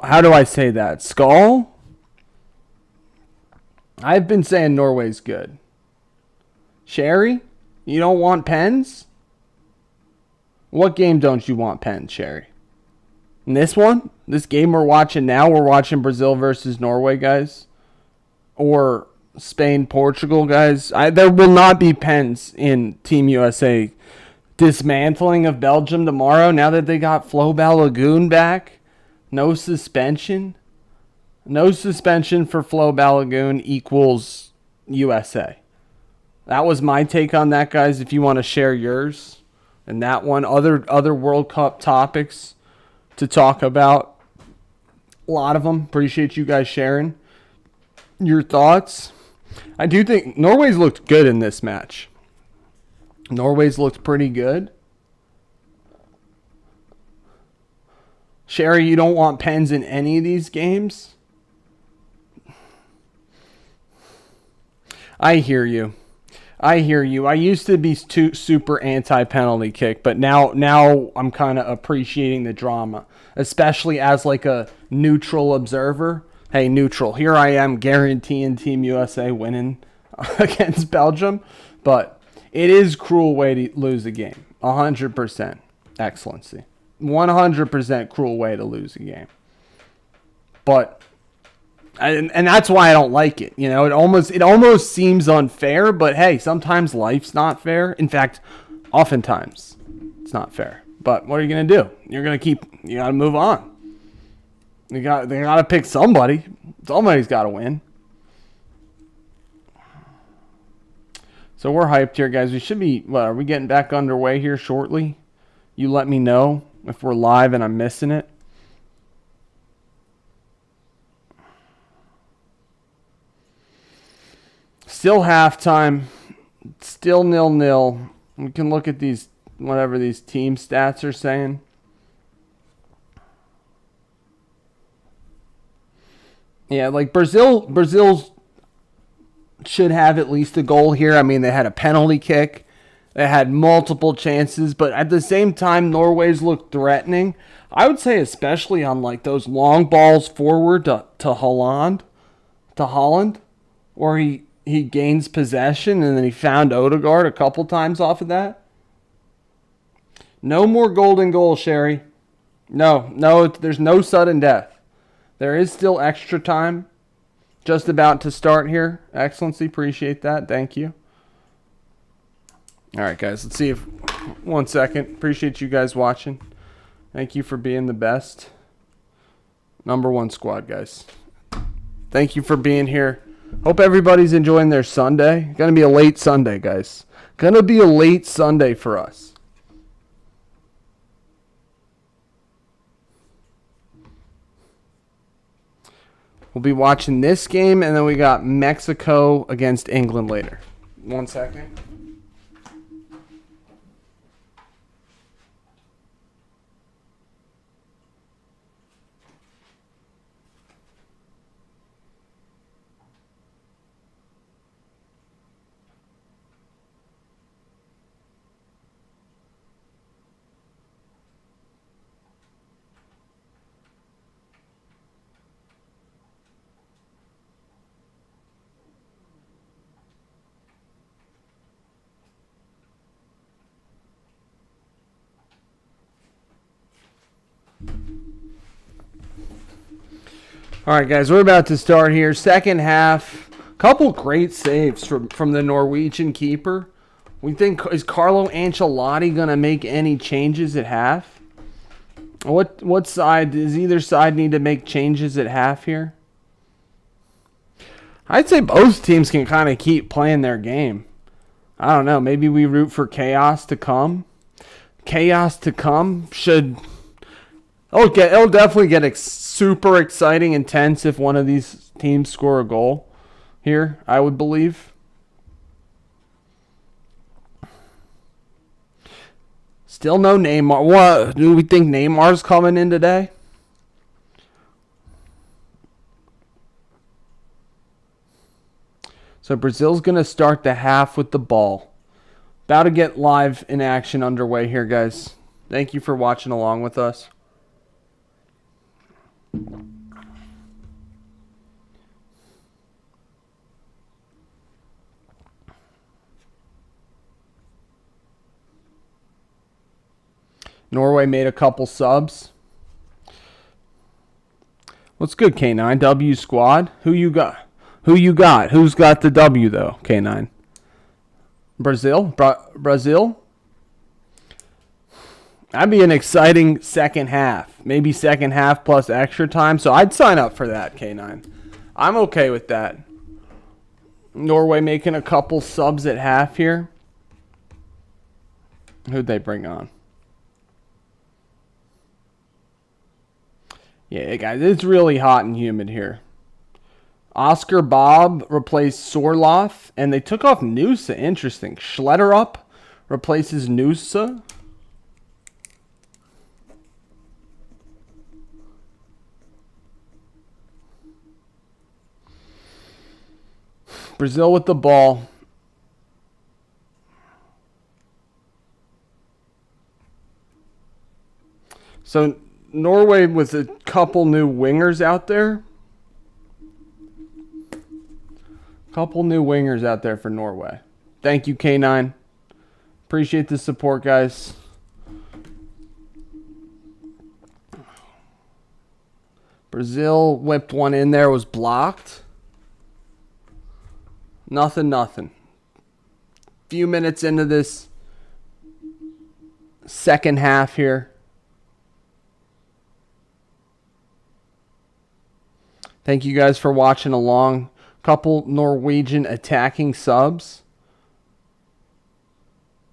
How do I say that? Skull? I've been saying Norway's good. Sherry, you don't want pens? What game don't you want pens, Sherry? In this one? This game we're watching now, we're watching Brazil versus Norway, guys. Or Spain, Portugal, guys. There will not be pens in Team USA dismantling of Belgium tomorrow now that they got Flo Balogun back. No suspension. No suspension for Flo Balogun equals USA. That was my take on that, guys. If you want to share yours and that one, other World Cup topics to talk about, a lot of them. Appreciate you guys sharing your thoughts. I do think Norway's looked good in this match. Norway's looked pretty good. Sherry, you don't want pens in any of these games? I hear you. I used to be super anti-penalty kick, but now I'm kind of appreciating the drama, especially as like a neutral observer. Hey, neutral, here I am guaranteeing Team USA winning against Belgium, but it is a cruel way to lose a game. 100% excellency. 100% cruel way to lose a game. But and that's why I don't like it. You know, it almost seems unfair, but hey, sometimes life's not fair. In fact, oftentimes it's not fair. But what are you going to do? You got to move on. They got to pick somebody. Somebody's got to win. So we're hyped here, guys. We should be, are we getting back underway here shortly? You let me know if we're live and I'm missing it. Still halftime. Still 0-0. We can look at these, whatever these team stats are saying. Yeah, like Brazil's should have at least a goal here. I mean, they had a penalty kick. They had multiple chances, but at the same time, Norway's looked threatening. I would say especially on like those long balls forward to Haaland, where he gains possession and then he found Odegaard a couple times off of that. No more golden goal, Sherry. No, there's no sudden death. There is still extra time. Just about to start here. Excellency, appreciate that. Thank you. All right, guys, let's see if... 1 second. Appreciate you guys watching. Thank you for being the best. #1 squad, guys. Thank you for being here. Hope everybody's enjoying their Sunday. Gonna be a late Sunday, guys. Gonna be a late Sunday for us. We'll be watching this game, and then we got Mexico against England later. 1 second. All right, guys, we're about to start here. Second half. Couple great saves from the Norwegian keeper. We think, is Carlo Ancelotti going to make any changes at half? What side, does either side need to make changes at half here? I'd say both teams can kind of keep playing their game. I don't know. Maybe we root for chaos to come. Chaos to come should... It'll definitely get super exciting, intense if one of these teams score a goal here, I would believe. Still no Neymar. What? Do we think Neymar's coming in today? So Brazil's going to start the half with the ball. About to get live in action underway here, guys. Thank you for watching along with us. Norway made a couple subs. What's good, K9? W squad. Who you got? Who's got the W though, K9? Brazil? Brazil? That'd be an exciting second half. Maybe second half plus extra time. So I'd sign up for that, K9. I'm okay with that. Norway making a couple subs at half here. Who'd they bring on? Yeah, guys, it's really hot and humid here. Oscar Bob replaced Sorloth, and they took off Noosa. Interesting. Schlederup replaces Noosa. Brazil with the ball. So Norway with a couple new wingers out there. Couple new wingers out there for Norway. Thank you, K9. Appreciate the support, guys. Brazil whipped one in there, was blocked. Nothing. Few minutes into this second half here. Thank you guys for watching along. Couple Norwegian attacking subs.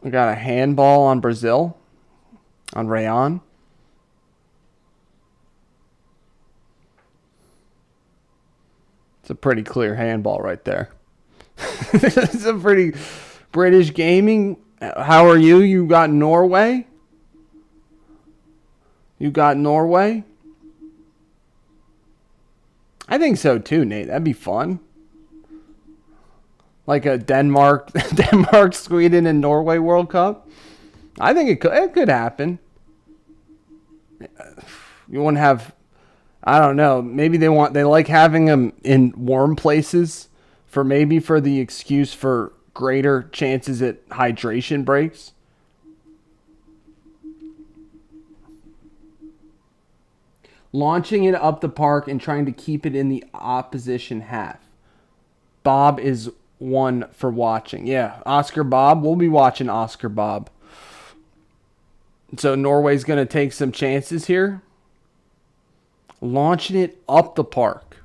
We got a handball on Brazil. On Rayon. It's a pretty clear handball right there. It's a pretty British gaming. How are you? You got Norway? You got Norway? I think so too, Nate. That'd be fun. Like a Denmark, Sweden, and Norway World Cup. I think it could happen. You want to have, I don't know. Maybe they like having them in warm places for the excuse for greater chances at hydration breaks. Launching it up the park and trying to keep it in the opposition half. Bob is one for watching. Yeah, Oscar Bob. We'll be watching Oscar Bob. So Norway's going to take some chances here. Launching it up the park.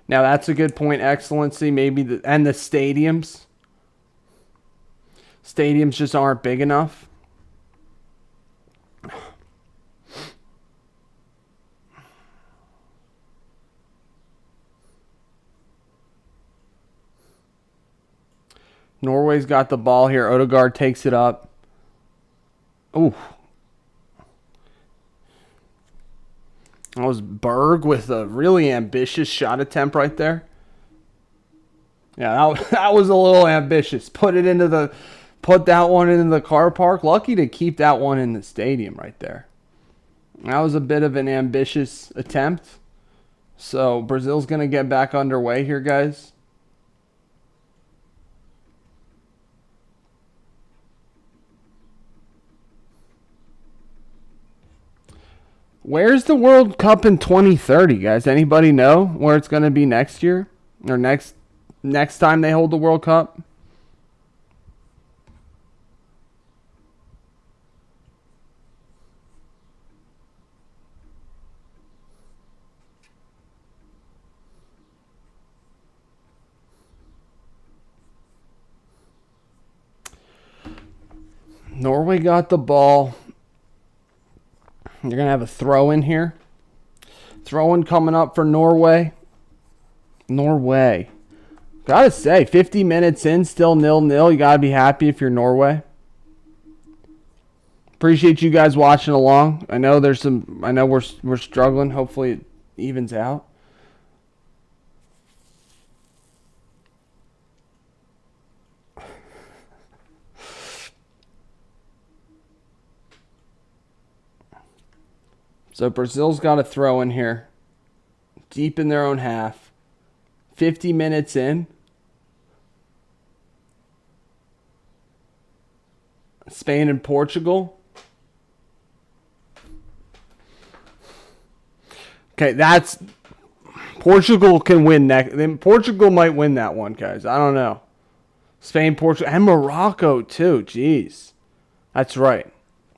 Now that's a good point, Excellency. Maybe the stadiums. Stadiums just aren't big enough. Norway's got the ball here. Odegaard takes it up. Ooh. That was Berg with a really ambitious shot attempt right there. Yeah, that was a little ambitious. Put that one into the car park. Lucky to keep that one in the stadium right there. That was a bit of an ambitious attempt. So Brazil's going to get back underway here, guys. Where's the World Cup in 2030, guys? Anybody know where it's going to be next year? Or next time they hold the World Cup? Norway got the ball. You're going to have a throw in here. Throw in coming up for Norway. Norway. Gotta say, 50 minutes in, still 0-0. You gotta be happy if you're Norway. Appreciate you guys watching along. I know we're struggling. Hopefully it evens out. So Brazil's got a throw in here. Deep in their own half. 50 minutes in. Spain and Portugal. Okay, that's Portugal can win next. Portugal might win that one, guys. I don't know. Spain, Portugal, and Morocco too. Jeez, that's right.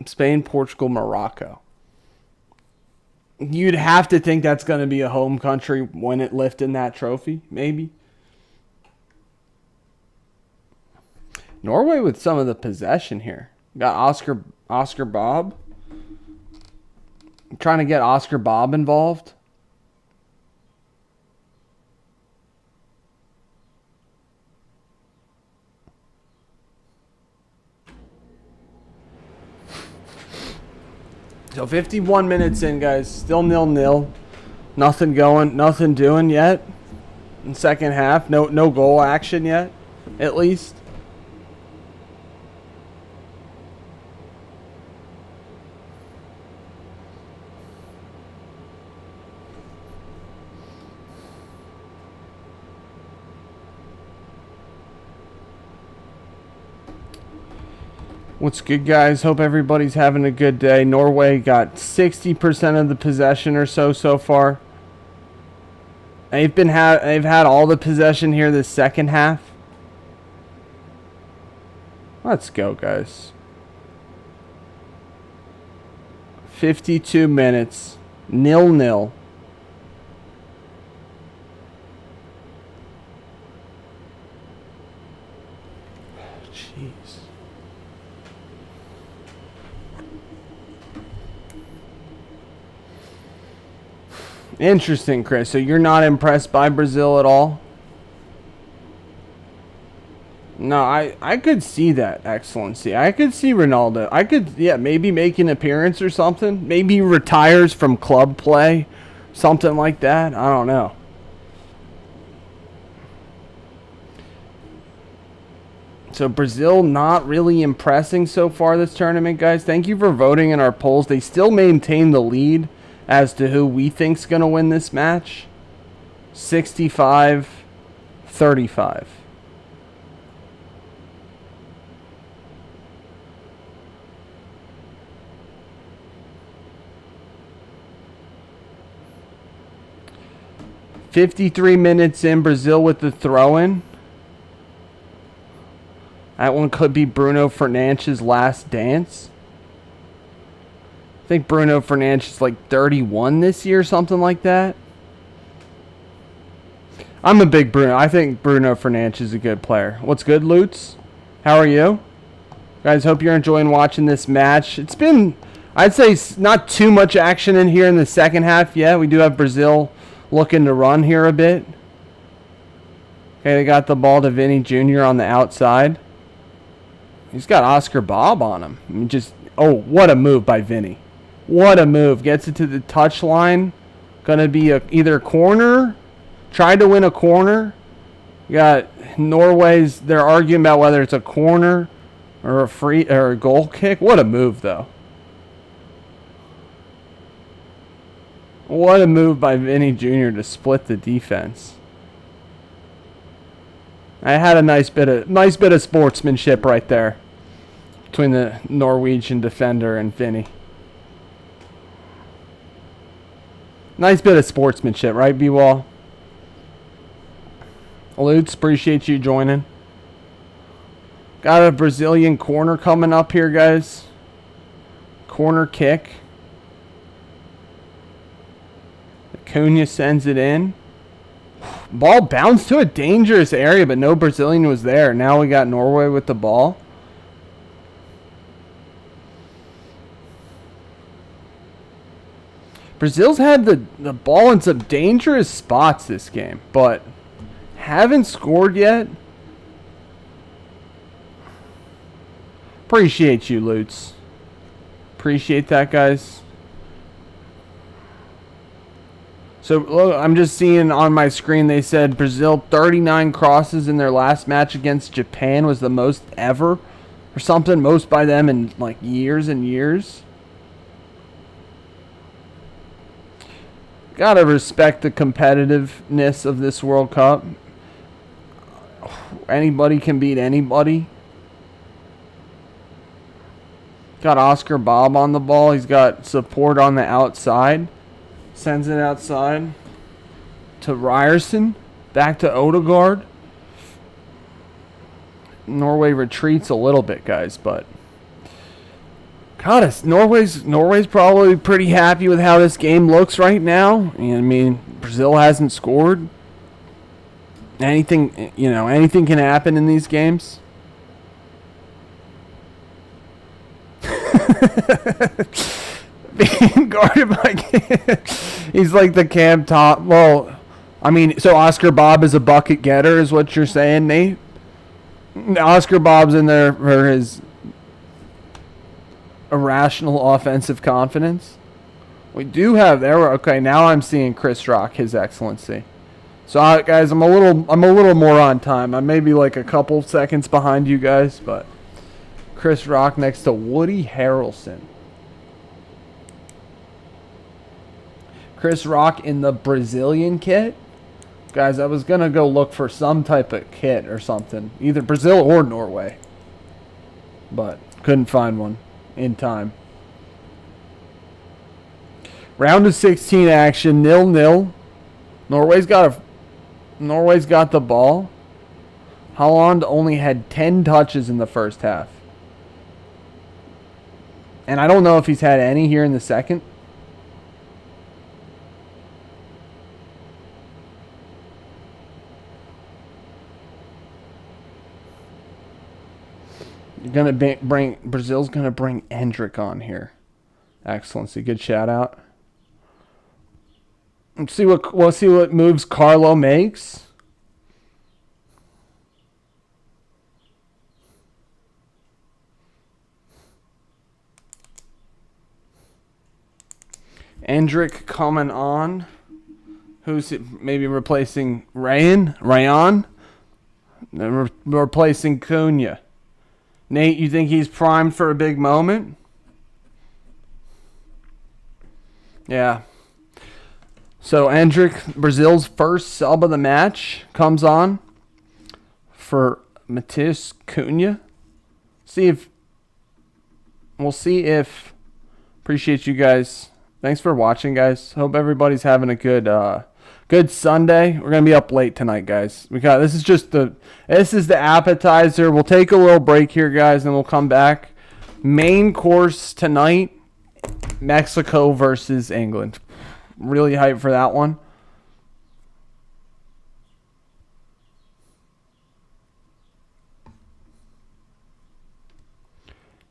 Spain, Portugal, Morocco. You'd have to think that's going to be a home country when it lifting that trophy, maybe. Norway with some of the possession here. Got Oscar Bob. I'm trying to get Oscar Bob involved. So 51 minutes in, guys. Still 0-0. Nothing going, nothing doing yet. In second half, no goal action yet, at least. What's good, guys? Hope everybody's having a good day. Norway got 60% of the possession or so far. They've had all the possession here this second half. Let's go, guys. 52 minutes. 0-0. Jeez. Interesting, Chris. So you're not impressed by Brazil at all? No, I could see that excellency. I could see Ronaldo. I could, yeah, maybe make an appearance or something. Maybe he retires from club play. Something like that. I don't know. So Brazil not really impressing so far this tournament, guys. Thank you for voting in our polls. They still maintain the lead as to who we think's going to win this match. 65-35. "53 minutes in, Brazil with the throw-in. That one could be Bruno Fernandes' last dance. I think Bruno Fernandes is like 31 this year, something like that. I'm a big Bruno. I think Bruno Fernandes is a good player. What's good, Lutz? How are you? Guys, hope you're enjoying watching this match. It's been, I'd say, not too much action in here in the second half yet. We do have Brazil looking to run here a bit. Okay, they got the ball to Vinny Jr. on the outside. He's got Oscar Bob on him. I mean, oh, what a move by Vinny. What a move. Gets it to the touchline. Going to be either corner. Tried to win a corner. You got Norway's, they're arguing about whether it's a corner or a free or a goal kick. What a move, though. What a move by Vinny Jr. to split the defense. I had a nice bit of sportsmanship right there between the Norwegian defender and Vinny. Nice bit of sportsmanship, right, B-Wall? Lutz, appreciate you joining. Got a Brazilian corner coming up here, guys. Corner kick. Acuna sends it in. Ball bounced to a dangerous area, but no Brazilian was there. Now we got Norway with the ball. Brazil's had the ball in some dangerous spots this game, but haven't scored yet. Appreciate you, Lutz. Appreciate that, guys. So, look, I'm just seeing on my screen they said Brazil 39 crosses in their last match against Japan was the most ever or something. Most by them in like years and years. Gotta respect the competitiveness of this World Cup. Anybody can beat anybody. Got Oscar Bob on the ball. He's got support on the outside. Sends it outside to Ryerson. Back to Odegaard. Norway retreats a little bit, guys, but God, Norway's probably pretty happy with how this game looks right now. I mean, Brazil hasn't scored. Anything can happen in these games. Being guarded by he's like the Cam top. Well, I mean, so Oscar Bob is a bucket getter, is what you're saying, Nate? Oscar Bob's in there for his irrational offensive confidence. We do have there. Okay, now I'm seeing Chris Rock, His Excellency. So, guys, I'm a little more on time. I'm maybe like a couple seconds behind you guys, but Chris Rock next to Woody Harrelson. Chris Rock in the Brazilian kit. Guys, I was going to go look for some type of kit or something. Either Brazil or Norway. But couldn't find one in time. Round of 16 action, 0-0. Norway's got the ball. Haaland only had 10 touches in the first half. And I don't know if he's had any here in the second. Brazil's gonna bring Endrick on here. Excellency, good shout out. We'll see what moves Carlo makes. Endrick coming on. Who's it? Maybe replacing Rayan? Replacing Cunha. Nate, you think he's primed for a big moment? Yeah. So Endrick, Brazil's first sub of the match, comes on for Matheus Cunha. We'll see if. Appreciate you guys. Thanks for watching, guys. Hope everybody's having a good Sunday. We're gonna be up late tonight, guys. This is the appetizer. We'll take a little break here, guys, and we'll come back. Main course tonight: Mexico versus England. Really hyped for that one.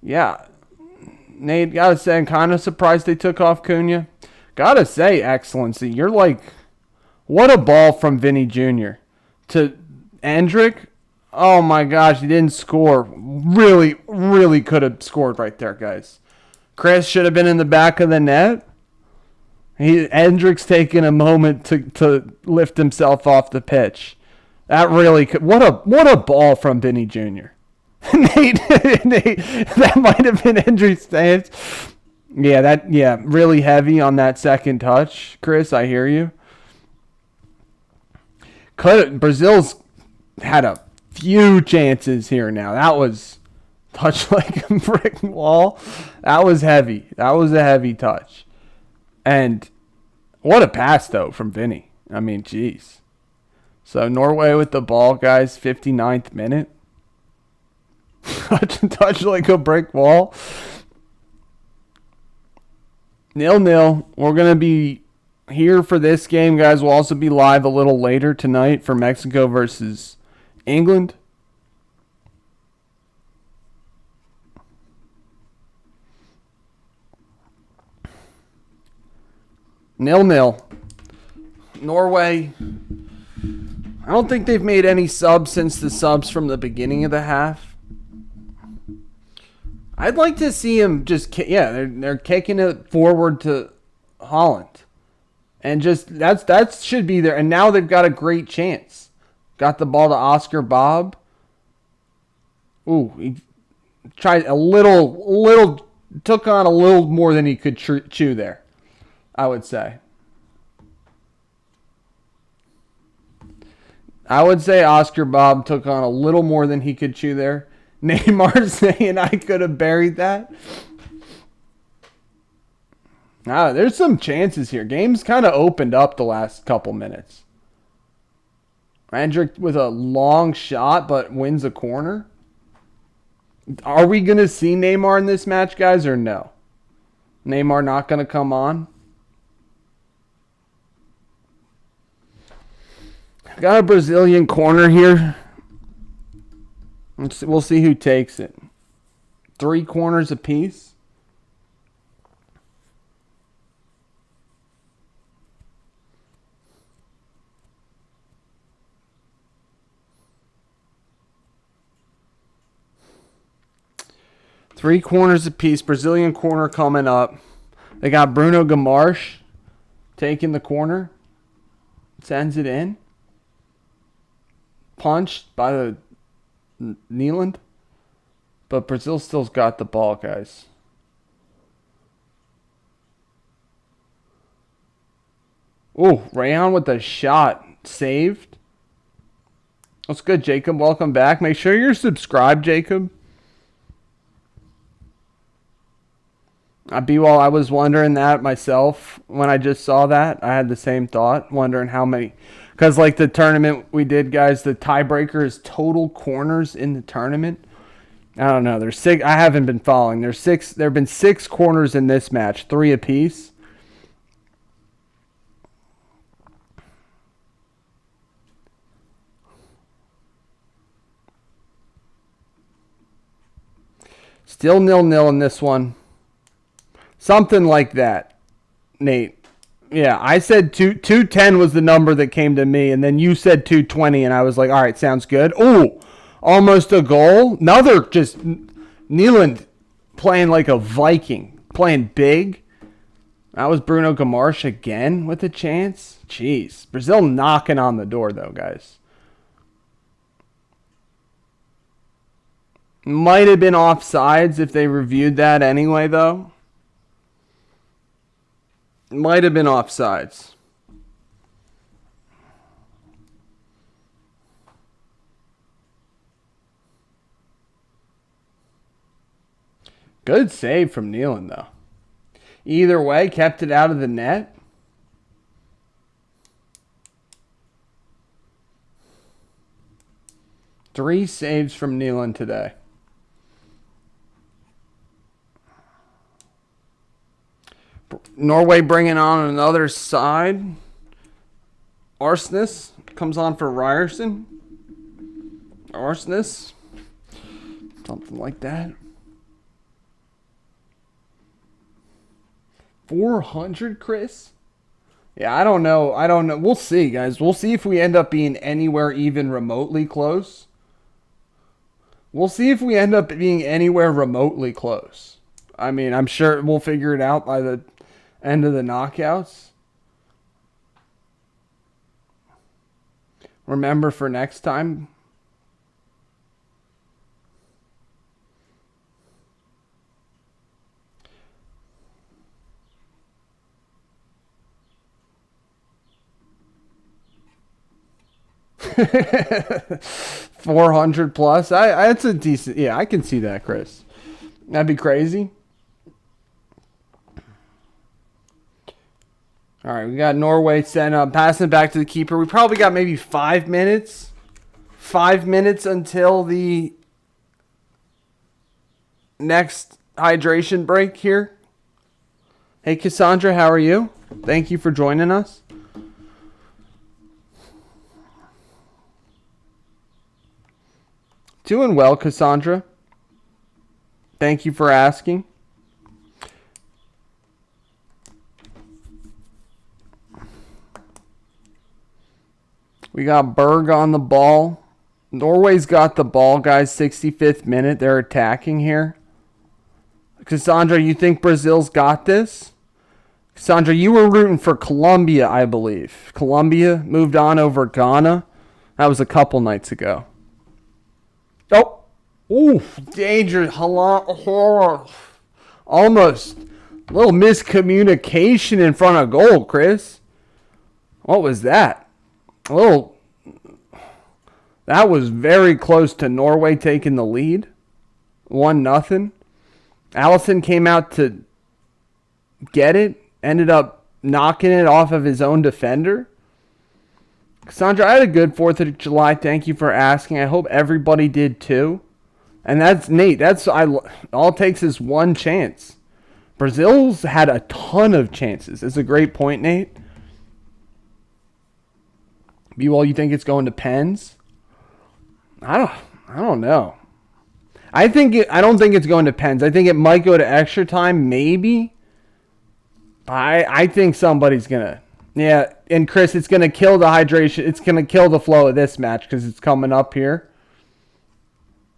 Yeah. Nate, gotta say, I'm kind of surprised they took off Cunha. Gotta say, Excellency, you're like, what a ball from Vinny Jr. to Endrick. Oh my gosh, he didn't score. Really, really could have scored right there, guys. Chris should have been in the back of the net. Endrick's taking a moment to lift himself off the pitch. That really could. What a ball from Vinny Jr. Nate, that might have been Endrick's stance. Yeah, really heavy on that second touch. Chris, I hear you. Brazil's had a few chances here now. That was touched like a brick wall. That was heavy. That was a heavy touch. And what a pass, though, from Vinny. I mean, jeez. So Norway with the ball, guys, 59th minute. Touch like a brick wall. 0-0. We're going to be here for this game, guys. We'll also be live a little later tonight for Mexico versus England. Nil. Norway. I don't think they've made any subs since the subs from the beginning of the half. I'd like to see him they're kicking it forward to Haaland. And just that should be there. And now they've got a great chance. Got the ball to Oscar Bob. Ooh, he tried took on a little more than he could chew there, I would say. I would say Oscar Bob took on a little more than he could chew there. Neymar saying I could have buried that. There's some chances here. Game's kind of opened up the last couple minutes. Andrick with a long shot, but wins a corner. Are we going to see Neymar in this match, guys, or no? Neymar not going to come on? Got a Brazilian corner here. We'll see who takes it. 3 corners apiece. Three corners apiece. Brazilian corner coming up. They got Bruno Guimaraes taking the corner. Sends it in. Punched by the Haaland. But Brazil still's got the ball, guys. Oh, Rayon with the shot. Saved. That's good, Jacob. Welcome back. Make sure you're subscribed, Jacob. I was wondering that myself when I just saw that. I had the same thought, wondering how many. Because, like, the tournament we did, guys, the tiebreaker is total corners in the tournament. I don't know. There's 6. I haven't been following. There have been 6 corners in this match, 3 apiece. Still 0-0 in this one. Something like that, Nate. Yeah, I said 210 was the number that came to me, and then you said 220, and I was like, all right, sounds good. Oh, almost a goal. Another just Haaland playing like a Viking, playing big. That was Bruno Guimaraes again with a chance. Jeez. Brazil knocking on the door, though, guys. Might have been offsides if they reviewed that anyway, though. Might have been offsides. Good save from Haaland, though. Either way, kept it out of the net. Three saves from Haaland today. Norway bringing on another side. Arsnes comes on for Ryerson. Arsnes. Something like that. 400, Chris? Yeah, I don't know. We'll see, guys. We'll see if we end up being anywhere even remotely close. We'll see if we end up being anywhere remotely close. I mean, I'm sure we'll figure it out by the end of the knockouts. Remember for next time. $400 plus. That's a decent. Yeah, I can see that, Chris. That'd be crazy. All right, we got Norway sent up, passing it back to the keeper. We probably got maybe 5 minutes. 5 minutes until the next hydration break here. Hey, Cassandra, how are you? Thank you for joining us. Doing well, Cassandra. Thank you for asking. We got Berg on the ball. Norway's got the ball, guys. 65th minute. They're attacking here. Cassandra, you think Brazil's got this? Cassandra, you were rooting for Colombia, I believe. Colombia moved on over Ghana. That was a couple nights ago. Oh. Ooh, danger. Horror. Almost. A little miscommunication in front of goal, Chris. What was that? That was very close to Norway taking the lead. 1-0. Allison came out to get it, ended up knocking it off of his own defender. Cassandra, I had a good 4th of July. Thank you for asking. I hope everybody did too. And that's Nate. All it takes is one chance. Brazil's had a ton of chances. It's a great point, Nate. B-Wall, you think it's going to pens? I don't know. I don't think it's going to pens. I think it might go to extra time, maybe. I think somebody's gonna. Yeah, and Chris, it's gonna kill the hydration. It's gonna kill the flow of this match because it's coming up here.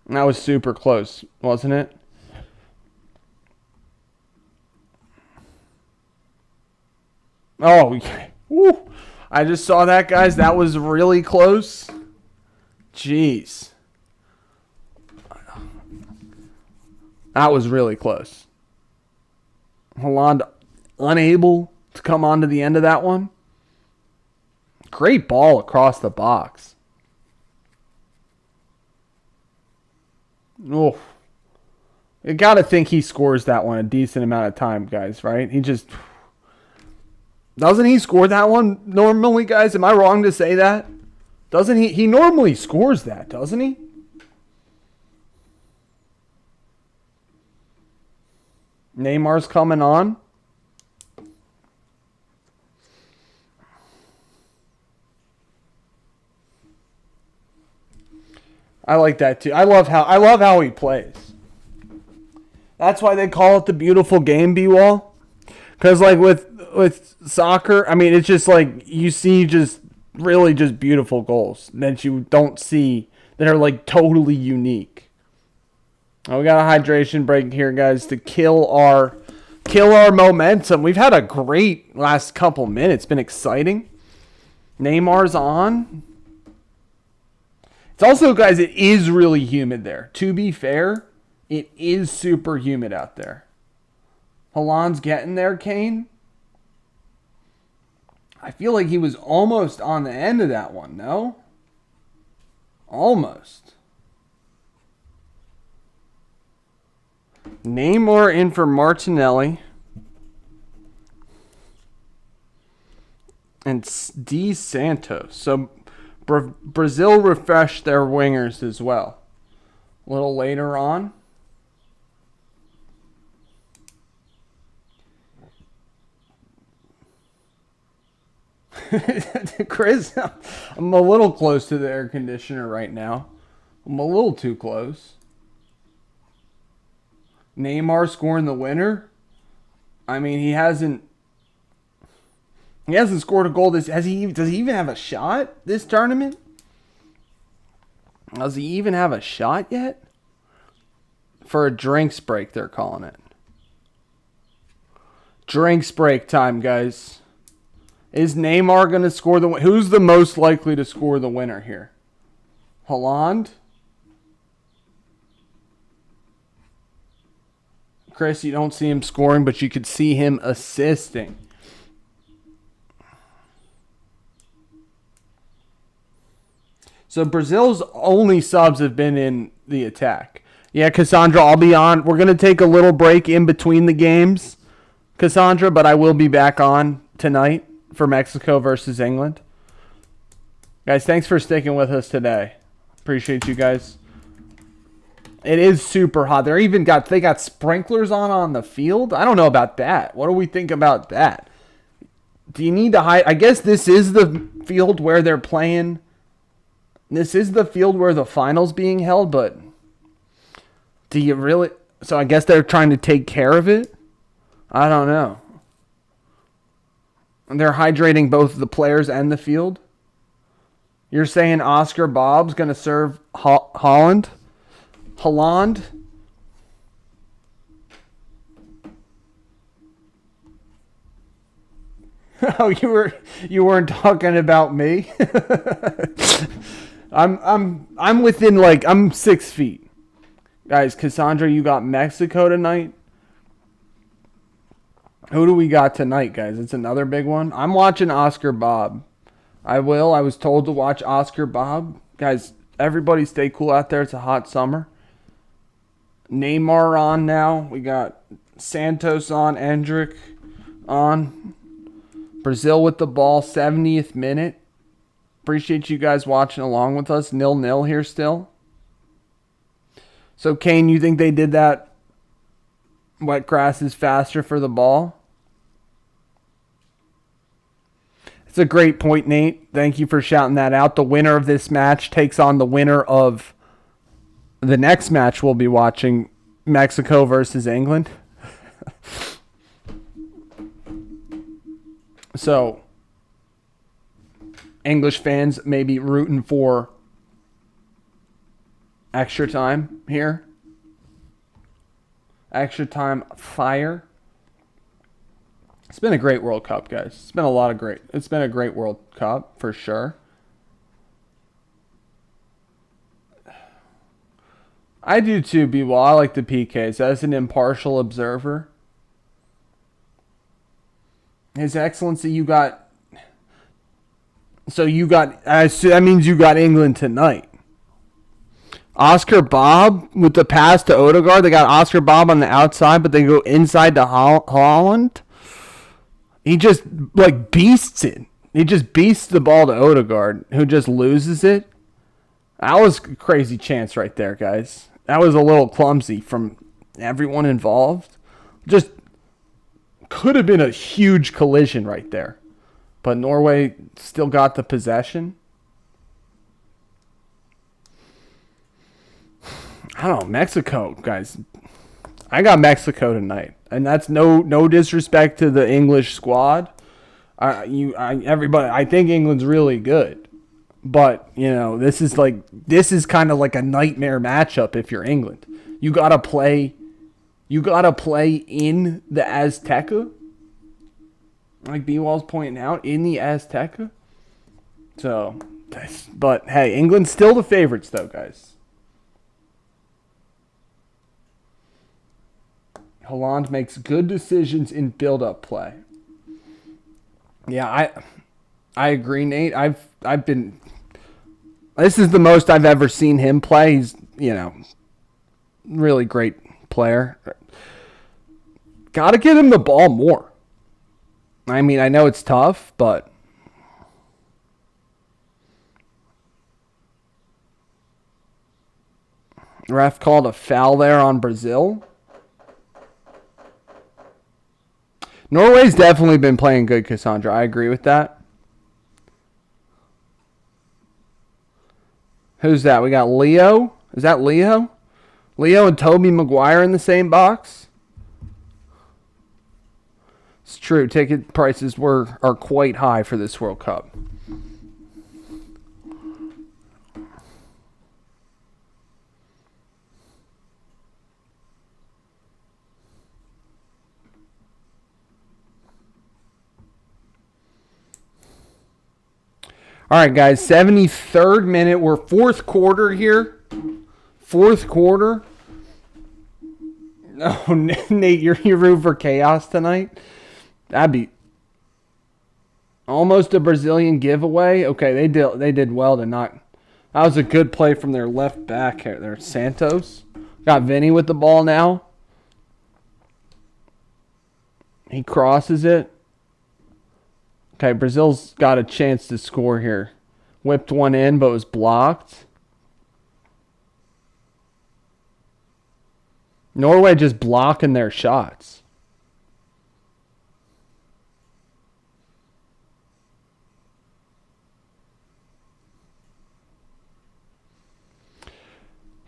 That was super close, wasn't it? Oh, woo. I just saw that, guys. That was really close. Jeez. That was really close. Haaland unable to come on to the end of that one. Great ball across the box. Oh. You got to think he scores that one a decent amount of time, guys, right? He just... Doesn't he score that one normally, guys? Am I wrong to say that? Doesn't he? He normally scores that, doesn't he? Neymar's coming on. I like that too. I love how he plays. That's why they call it the beautiful game, B-Wall. Because like with soccer, I mean, it's just like you see just really just beautiful goals that you don't see that are like totally unique. Oh, we got a hydration break here, guys, to kill our momentum. We've had a great last couple minutes. Been exciting. Neymar's on. It's also, guys, it is really humid there. To be fair, it is super humid out there. Haaland's getting there, Kane. I feel like he was almost on the end of that one, no? Almost. Neymar in for Martinelli. And D. Santos. So Brazil refreshed their wingers as well. A little later on. Chris, I'm a little close to the air conditioner right now. I'm a little too close. Neymar scoring the winner. I mean, he hasn't scored a goal. Does he even have a shot this tournament? Does he even have a shot yet? For a drinks break, they're calling it. Drinks break time, guys. Is Neymar going to score the winner? Who's the most likely to score the winner here? Haaland? Chris, you don't see him scoring, but you could see him assisting. So Brazil's only subs have been in the attack. Yeah, Cassandra, I'll be on. We're going to take a little break in between the games, Cassandra, but I will be back on tonight for Mexico versus England. Guys, thanks for sticking with us today. Appreciate you guys. It is super hot. They got sprinklers on the field. I don't know about that. What do we think about that? Do you need to hide? I guess this is the field where they're playing. This is the field where the final's being held, but do you really? So I guess they're trying to take care of it? I don't know. And they're hydrating both the players and the field? You're saying Oscar Bob's going to serve Haaland? Oh, you weren't talking about me? I'm within I'm 6 feet. Guys, Cassandra, you got Mexico tonight? Who do we got tonight, guys? It's another big one. I'm watching Oscar Bob. I was told to watch Oscar Bob. Guys, everybody stay cool out there. It's a hot summer. Neymar on now. We got Santos on, Endrick. on. Brazil with the ball, 70th minute. Appreciate you guys watching along with us. 0-0 here still. So, Kane, you think they did that? Wet grass is faster for the ball? It's a great point, Nate. Thank you for shouting that out. The winner of this match takes on the winner of the next match we'll be watching, Mexico versus England. So, English fans may be rooting for extra time here. Extra time fire. It's been a great World Cup, guys. It's been a great World Cup for sure. I do too, B-Wall. I like the PKs. As an impartial observer. His Excellency, you got... So you got... That means you got England tonight. Oscar Bob with the pass to Odegaard. They got Oscar Bob on the outside, but they go inside to Haaland. He just, beasts it. He just beasts the ball to Odegaard, who just loses it. That was a crazy chance right there, guys. That was a little clumsy from everyone involved. Just could have been a huge collision right there. But Norway still got the possession. I don't know, Mexico, guys. I got Mexico tonight. And that's no disrespect to the English squad. Everybody, I think England's really good. But, this is kind of like a nightmare matchup if you're England. You gotta play in the Azteca. Like B-Wall's pointing out, in the Azteca. So, but hey, England's still the favorites though, guys. Haaland makes good decisions in build-up play. Yeah, I agree, Nate. I've been... This is the most I've ever seen him play. He's, really great player. Got to get him the ball more. I mean, I know it's tough, but... Ref called a foul there on Brazil. Norway's definitely been playing good, Cassandra. I agree with that. Who's that? We got Leo. Is that Leo? Leo and Toby Maguire in the same box? It's true. Ticket prices are quite high for this World Cup. All right, guys, 73rd minute. We're fourth quarter here. Fourth quarter. Oh, Nate, you're rooting for chaos tonight? That'd be almost a Brazilian giveaway. Okay, they did well to not. That was a good play from their left back there, Santos. Got Vinny with the ball now. He crosses it. Okay, Brazil's got a chance to score here. Whipped one in, but was blocked. Norway just blocking their shots.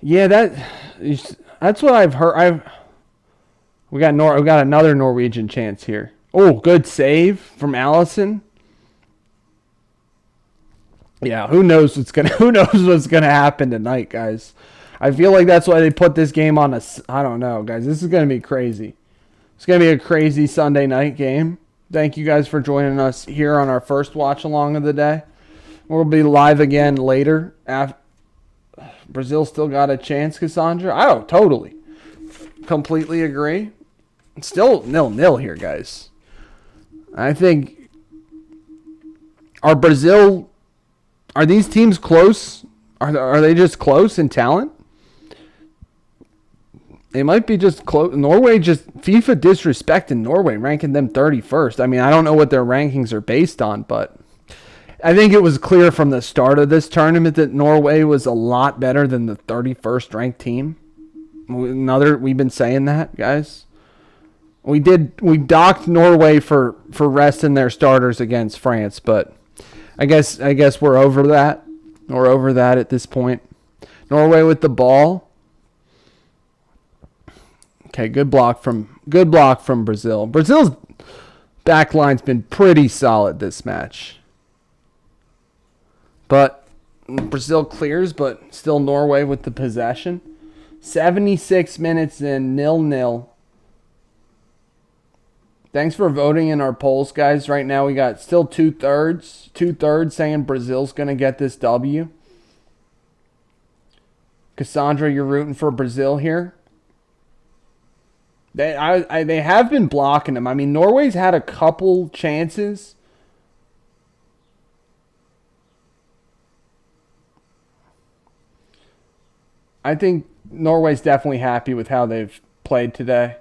Yeah, that's what I've heard. We got another Norwegian chance here. Oh, good save from Allison. Yeah, who knows what's gonna happen tonight, guys. I feel like that's why they put this game on I don't know, guys. This is gonna be crazy. It's gonna be a crazy Sunday night game. Thank you guys for joining us here on our first watch along of the day. We'll be live again later. Brazil still got a chance, Cassandra. Oh, totally. Completely agree. It's still 0-0 here, guys. I think, are these teams close? Are they just close in talent? They might be just close. Norway just FIFA disrespecting Norway, ranking them 31st. I mean, I don't know what their rankings are based on, but I think it was clear from the start of this tournament that Norway was a lot better than the 31st ranked team. We've been saying that, guys. We docked Norway for resting their starters against France, but I guess we're over that. We're over that at this point. Norway with the ball. Okay, good block from Brazil. Brazil's back line's been pretty solid this match. But Brazil clears, but still Norway with the possession. 76 minutes in, 0-0. Thanks for voting in our polls, guys. Right now we got still two-thirds saying Brazil's going to get this W. Cassandra, you're rooting for Brazil here. They have been blocking them. I mean, Norway's had a couple chances. I think Norway's definitely happy with how they've played today.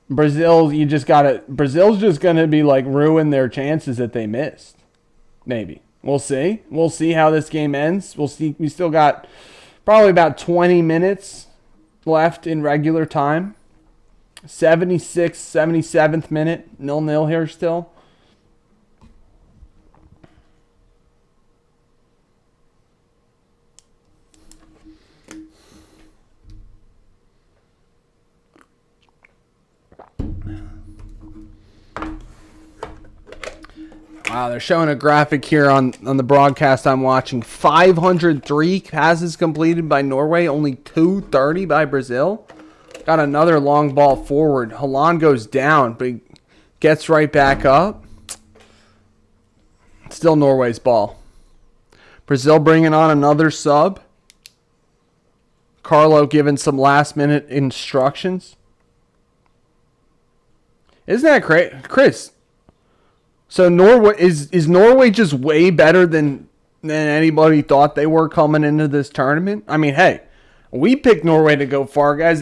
Brazil's just going to be like ruin their chances that they missed. Maybe. We'll see. We'll see how this game ends. We'll see. We still got probably about 20 minutes left in regular time. 76th, 77th minute. 0-0 here still. Wow, they're showing a graphic here on the broadcast I'm watching. 503 passes completed by Norway, only 230 by Brazil. Got another long ball forward. Haaland goes down, but he gets right back up. Still Norway's ball. Brazil bringing on another sub. Carlo giving some last-minute instructions. Isn't that great? Chris, so Norway is Norway just way better than anybody thought they were coming into this tournament? I mean, hey, we picked Norway to go far, guys.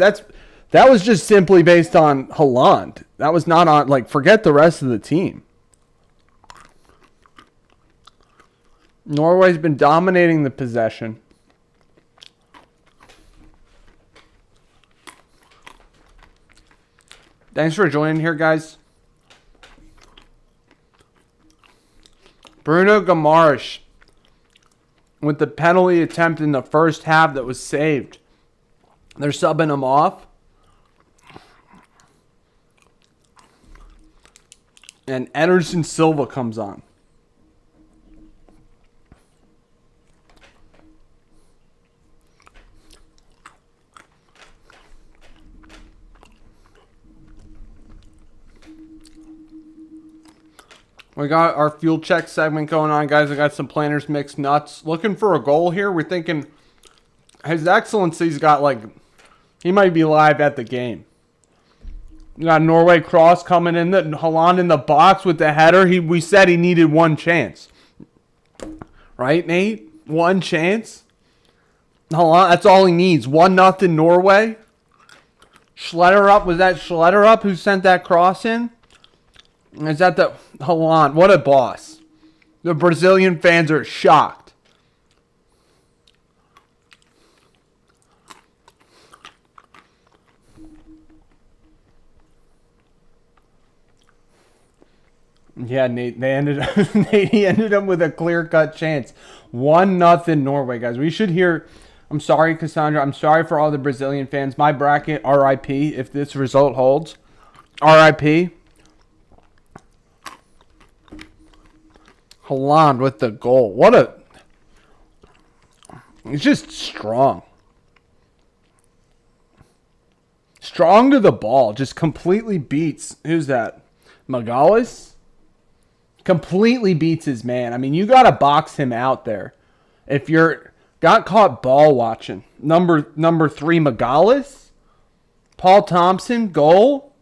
That was just simply based on Haaland. That was not on, forget the rest of the team. Norway's been dominating the possession. Thanks for joining here, guys. Bruno Guimaraes with the penalty attempt in the first half that was saved. They're subbing him off. And Ederson Silva comes on. We got our fuel check segment going on, guys. I got some planners mixed nuts. Looking for a goal here. We're thinking His Excellency's got he might be live at the game. We got Norway cross coming in. Haaland in the box with the header. We said he needed one chance. Right, Nate? One chance. Haaland, that's all he needs. 1-0 Norway. Schlederup, was that Schlederup who sent that cross in? Is that the Haaland? What a boss. The Brazilian fans are shocked. Yeah, Nate, he ended up with a clear-cut chance. 1-0 Norway, guys. We should hear, I'm sorry, Cassandra. I'm sorry for all the Brazilian fans. My bracket, RIP, if this result holds. RIP. Haaland with the goal. He's just strong. Strong to the ball. Just completely beats, who's that? Magalhaes? Completely beats his man. I mean, you got to box him out there. If you're got caught ball watching. Number 3, Magalhaes. Paul Thompson, goal.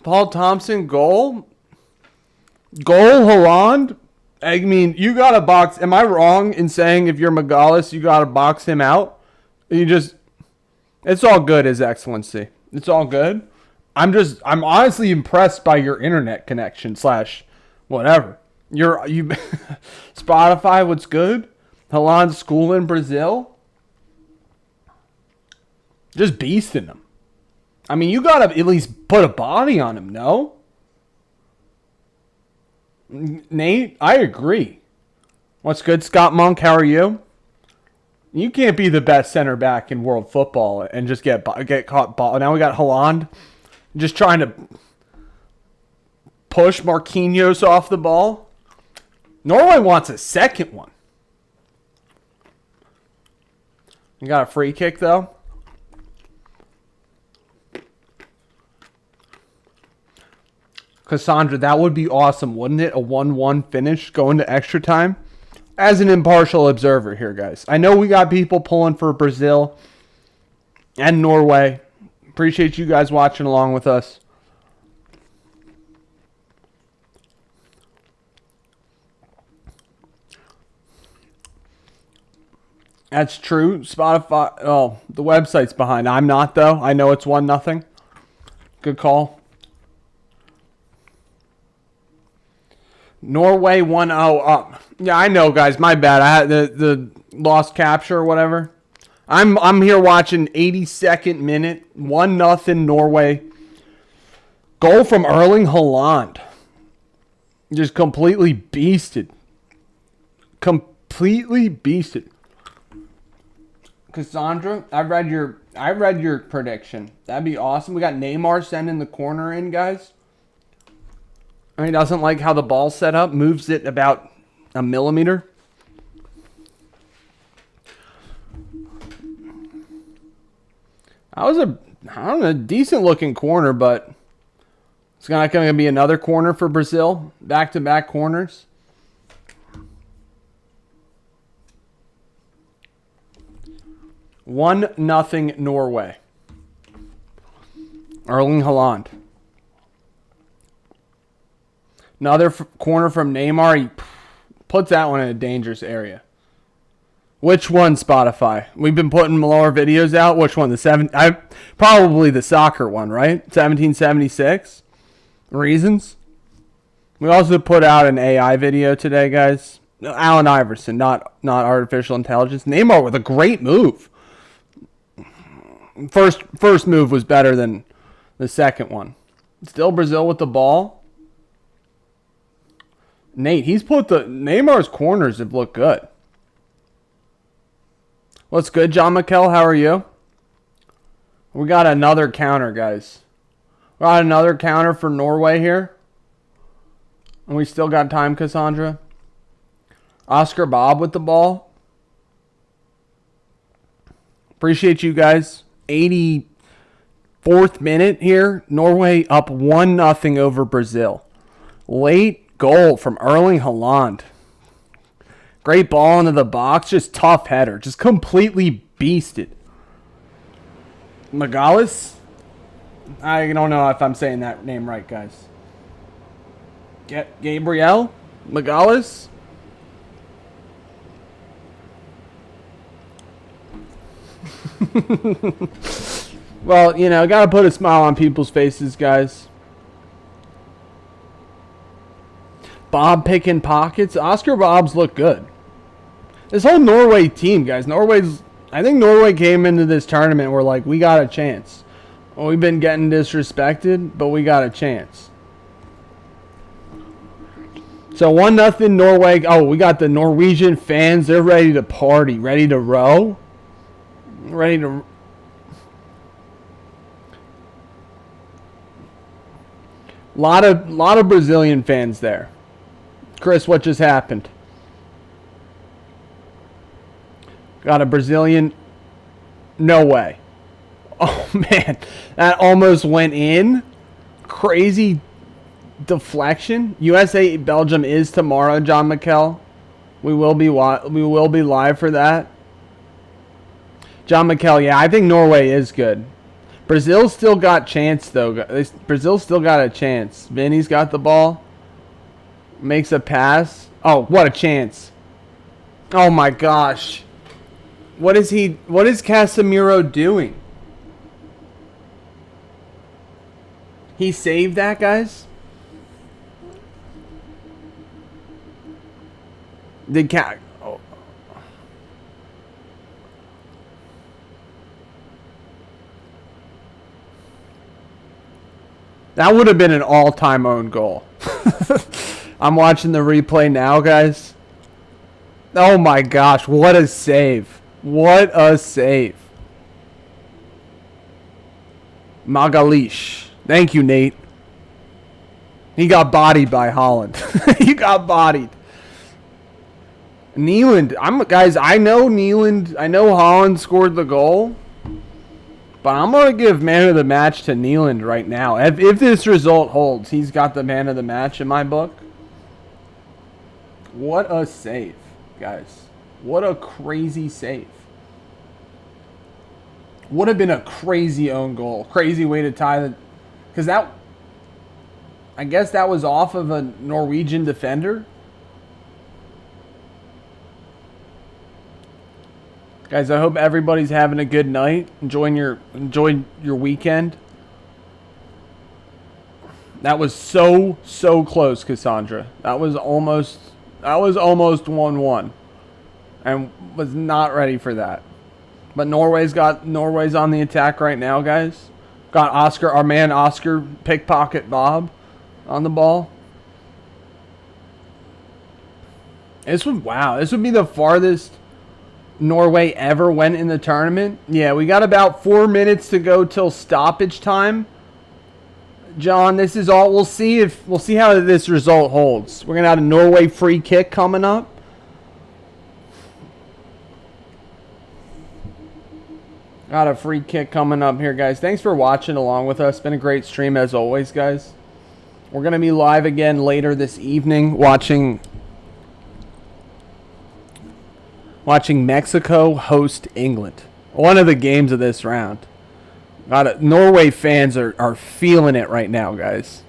Paul Thompson, goal. Goal, Haaland. I mean, you got to box. Am I wrong in saying if you're Magalhaes, you got to box him out? It's all good, His Excellency. It's all good. I'm honestly impressed by your internet connection / whatever. You Spotify, what's good? Haaland school in Brazil. Just beasting him. I mean, you gotta at least put a body on him, no? Nate, I agree. What's good, Scott Monk? How are you? You can't be the best center back in world football and just get caught ball. Now we got Haaland just trying to push Marquinhos off the ball. Norway wants a second one. You got a free kick, though. Cassandra, that would be awesome, wouldn't it? A 1-1 finish going to extra time. As an impartial observer here, guys. I know we got people pulling for Brazil and Norway. Appreciate you guys watching along with us. That's true. Spotify. Oh, the website's behind. I'm not, though. I know it's 1-0. Good call. Norway 1-0 up. Yeah, I know, guys. My bad. I had the lost capture or whatever. I'm here watching 82nd minute. 1-0 Norway. Goal from Erling Haaland. Just completely beasted. Completely beasted. Cassandra, I read your prediction. That'd be awesome. We got Neymar sending the corner in, guys. He doesn't like how the ball's set up. Moves it about a millimeter. That was a decent looking corner, but it's not going to be another corner for Brazil. Back-to-back corners. One nothing Norway. Erling Haaland. Another corner from Neymar. He puts that one in a dangerous area. Which one, Spotify? We've been putting more videos out. Which one? Probably the soccer one, right? 1776. Reasons. We also put out an AI video today, guys. Allen Iverson, not artificial intelligence. Neymar with a great move. First move was better than the second one. Still Brazil with the ball. Nate, Neymar's corners have looked good. What's good, John McKell? How are you? We got another counter, guys. We got another counter for Norway here. And we still got time, Cassandra. Oscar Bob with the ball. Appreciate you guys. 84th minute here. Norway up 1-0 over Brazil. Late goal from Erling Haaland. Great ball into the box. Just tough header. Just completely beasted. Magalis? I don't know if I'm saying that name right, guys. Gabriel? Magalis? Well, got to put a smile on people's faces, guys. Bob picking pockets. Oscar Bobs look good. This whole Norway team, guys. I think Norway came into this tournament where, we got a chance. Well, we've been getting disrespected, but we got a chance. So 1-0 Norway. Oh, we got the Norwegian fans. They're ready to party. Ready to row. Ready to... Lot of Brazilian fans there. Chris, what just happened? Got a Brazilian. No way. Oh, man. That almost went in. Crazy deflection. USA Belgium is tomorrow, John McKell. We will be live for that. John McKell, yeah, I think Norway is good. Brazil still got chance, though. Brazil still got a chance. Vinny's got the ball. Makes a pass. Oh, what a chance. Oh, my gosh. What is Casemiro doing? He saved that, guys? Oh. That would have been an all-time own goal. I'm watching the replay now, guys. Oh my gosh, what a save. What a save. Magalish. Thank you, Nate. He got bodied by Haaland. He got bodied. Neeland. Guys, I know Neeland. I know Haaland scored the goal. But I'm going to give man of the match to Neeland right now. If this result holds, he's got the man of the match in my book. What a save, guys. What a crazy save. Would have been a crazy own goal. Crazy way to tie the... Because that... I guess that was off of a Norwegian defender. Guys, I hope everybody's having a good night. Enjoying your weekend. That was so close, Cassandra. That was almost 1-1. And was not ready for that. But Norway's on the attack right now, guys. Got Oscar, our man Oscar Pickpocket Bob on the ball. This would be the farthest Norway ever went in the tournament. Yeah, we got about 4 minutes to go till stoppage time. John, this is all. We'll see how this result holds. We're gonna have a Norway free kick coming up. Got a free kick coming up here, guys. Thanks for watching along with us. Been a great stream as always, guys. We're gonna be live again later this evening, watching Mexico host England. One of the games of this round. Norway fans are feeling it right now, guys.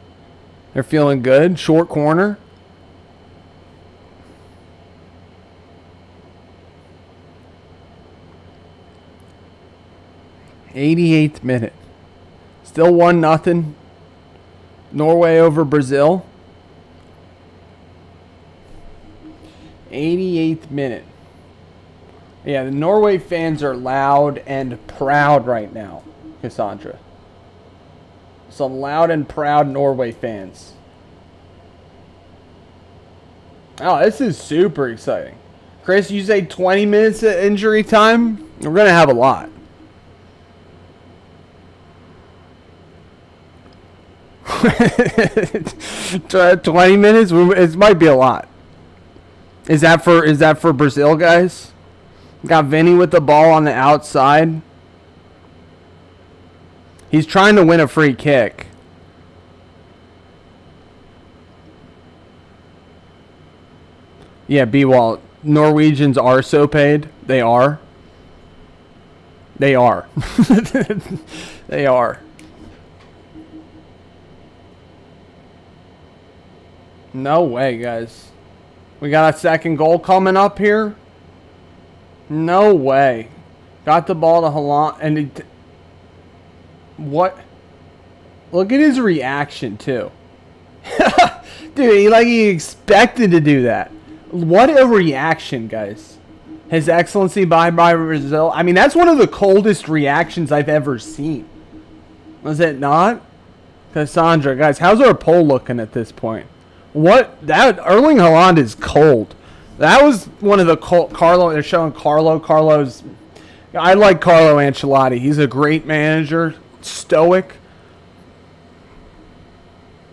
They're feeling good. Short corner. '88th minute. Still 1-0. Norway over Brazil. 88th minute. Yeah, the Norway fans are loud and proud right now, Cassandra. Some loud and proud Norway fans. Oh, this is super exciting. Chris, you say 20 minutes of injury time? We're going to have a lot. $20 minutes? It might be a lot. Is that for Brazil, guys? Got Vinny with the ball on the outside. He's trying to win a free kick. Yeah, B-Wall. Norwegians are so paid. They are. They are. They are. No way, guys. We got a second goal coming up here. No way. Got the ball to Haaland. And what? Look at his reaction, too. Dude, he expected to do that. What a reaction, guys. His Excellency by Brazil. I mean, that's one of the coldest reactions I've ever seen. Was it not? Cassandra, guys, how's our poll looking at this point? Erling Haaland is cold. That was one of the Carlo. They're showing Carlo's. I like Carlo Ancelotti. He's a great manager. Stoic.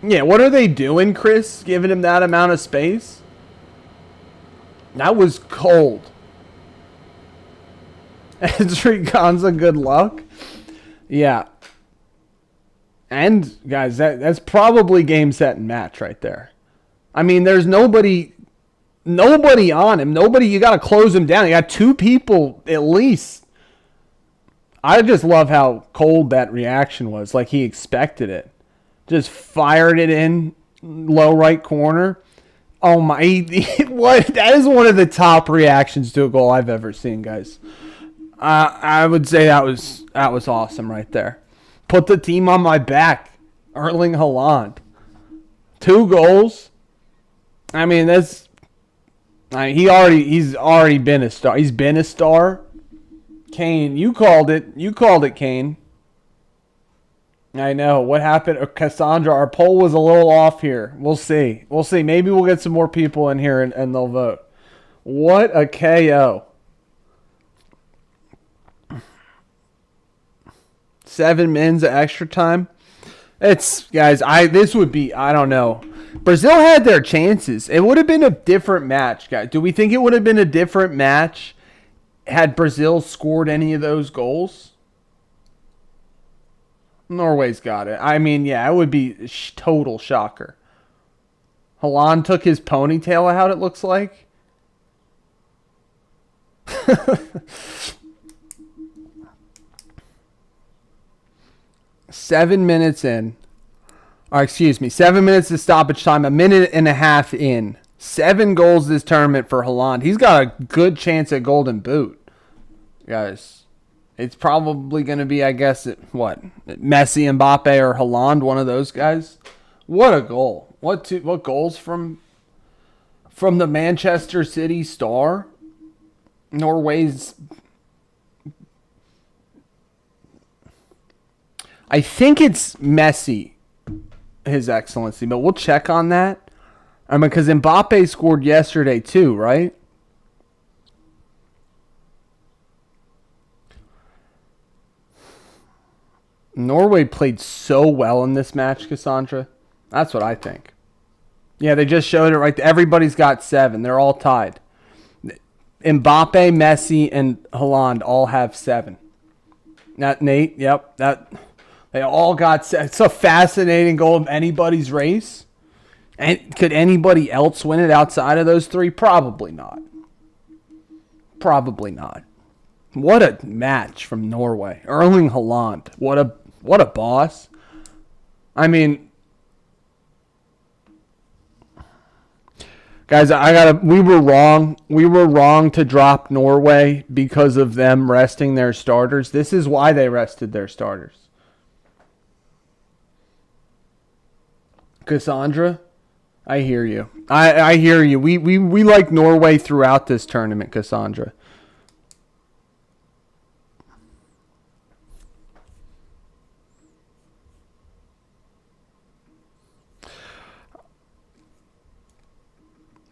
Yeah, what are they doing, Chris? Giving him that amount of space? That was cold. Ezri Konsa, good luck. Yeah. And, guys, that's probably game, set, and match right there. I mean, there's nobody on him. You got to close him down. You got two people at least. I just love how cold that reaction was. Like he expected it. Just fired it in low right corner. Oh my! What? That is one of the top reactions to a goal I've ever seen, guys. I would say that was awesome right there. Put the team on my back. Erling Haaland. 2 goals. I mean, he's already been a star. He's been a star. Kane, you called it. You called it, Kane. I know. What happened? Cassandra, our poll was a little off here. We'll see. Maybe we'll get some more people in here and they'll vote. What a KO. 7 minutes of extra time. Guys, this would be, I don't know. Brazil had their chances. It would have been a different match, guys. Do we think it would have been a different match had Brazil scored any of those goals? Norway's got it. I mean, yeah, it would be a total shocker. Haaland took his ponytail out, it looks like. 7 minutes in. Or excuse me, 7 minutes of stoppage time, a minute and a half in. 7 goals this tournament for Haaland. He's got a good chance at Golden Boot. Guys, it's probably going to be, I guess, Messi, Mbappe, or Haaland, one of those guys. What a goal. What goals from the Manchester City star? Norway's... I think it's Messi, His Excellency, but we'll check on that. I mean, because Mbappe scored yesterday too, right? Norway played so well in this match, Cassandra. That's what I think. Yeah, they just showed it right there. Everybody's got 7. They're all tied. Mbappe, Messi, and Haaland all have 7. That Nate, yep, they all got. It's a fascinating goal of anybody's race. And could anybody else win it outside of those 3? Probably not. Probably not. What a match from Norway. Erling Haaland. What a boss. I mean, guys, we were wrong. We were wrong to drop Norway because of them resting their starters. This is why they rested their starters. Cassandra, I hear you. I hear you. We like Norway throughout this tournament, Cassandra.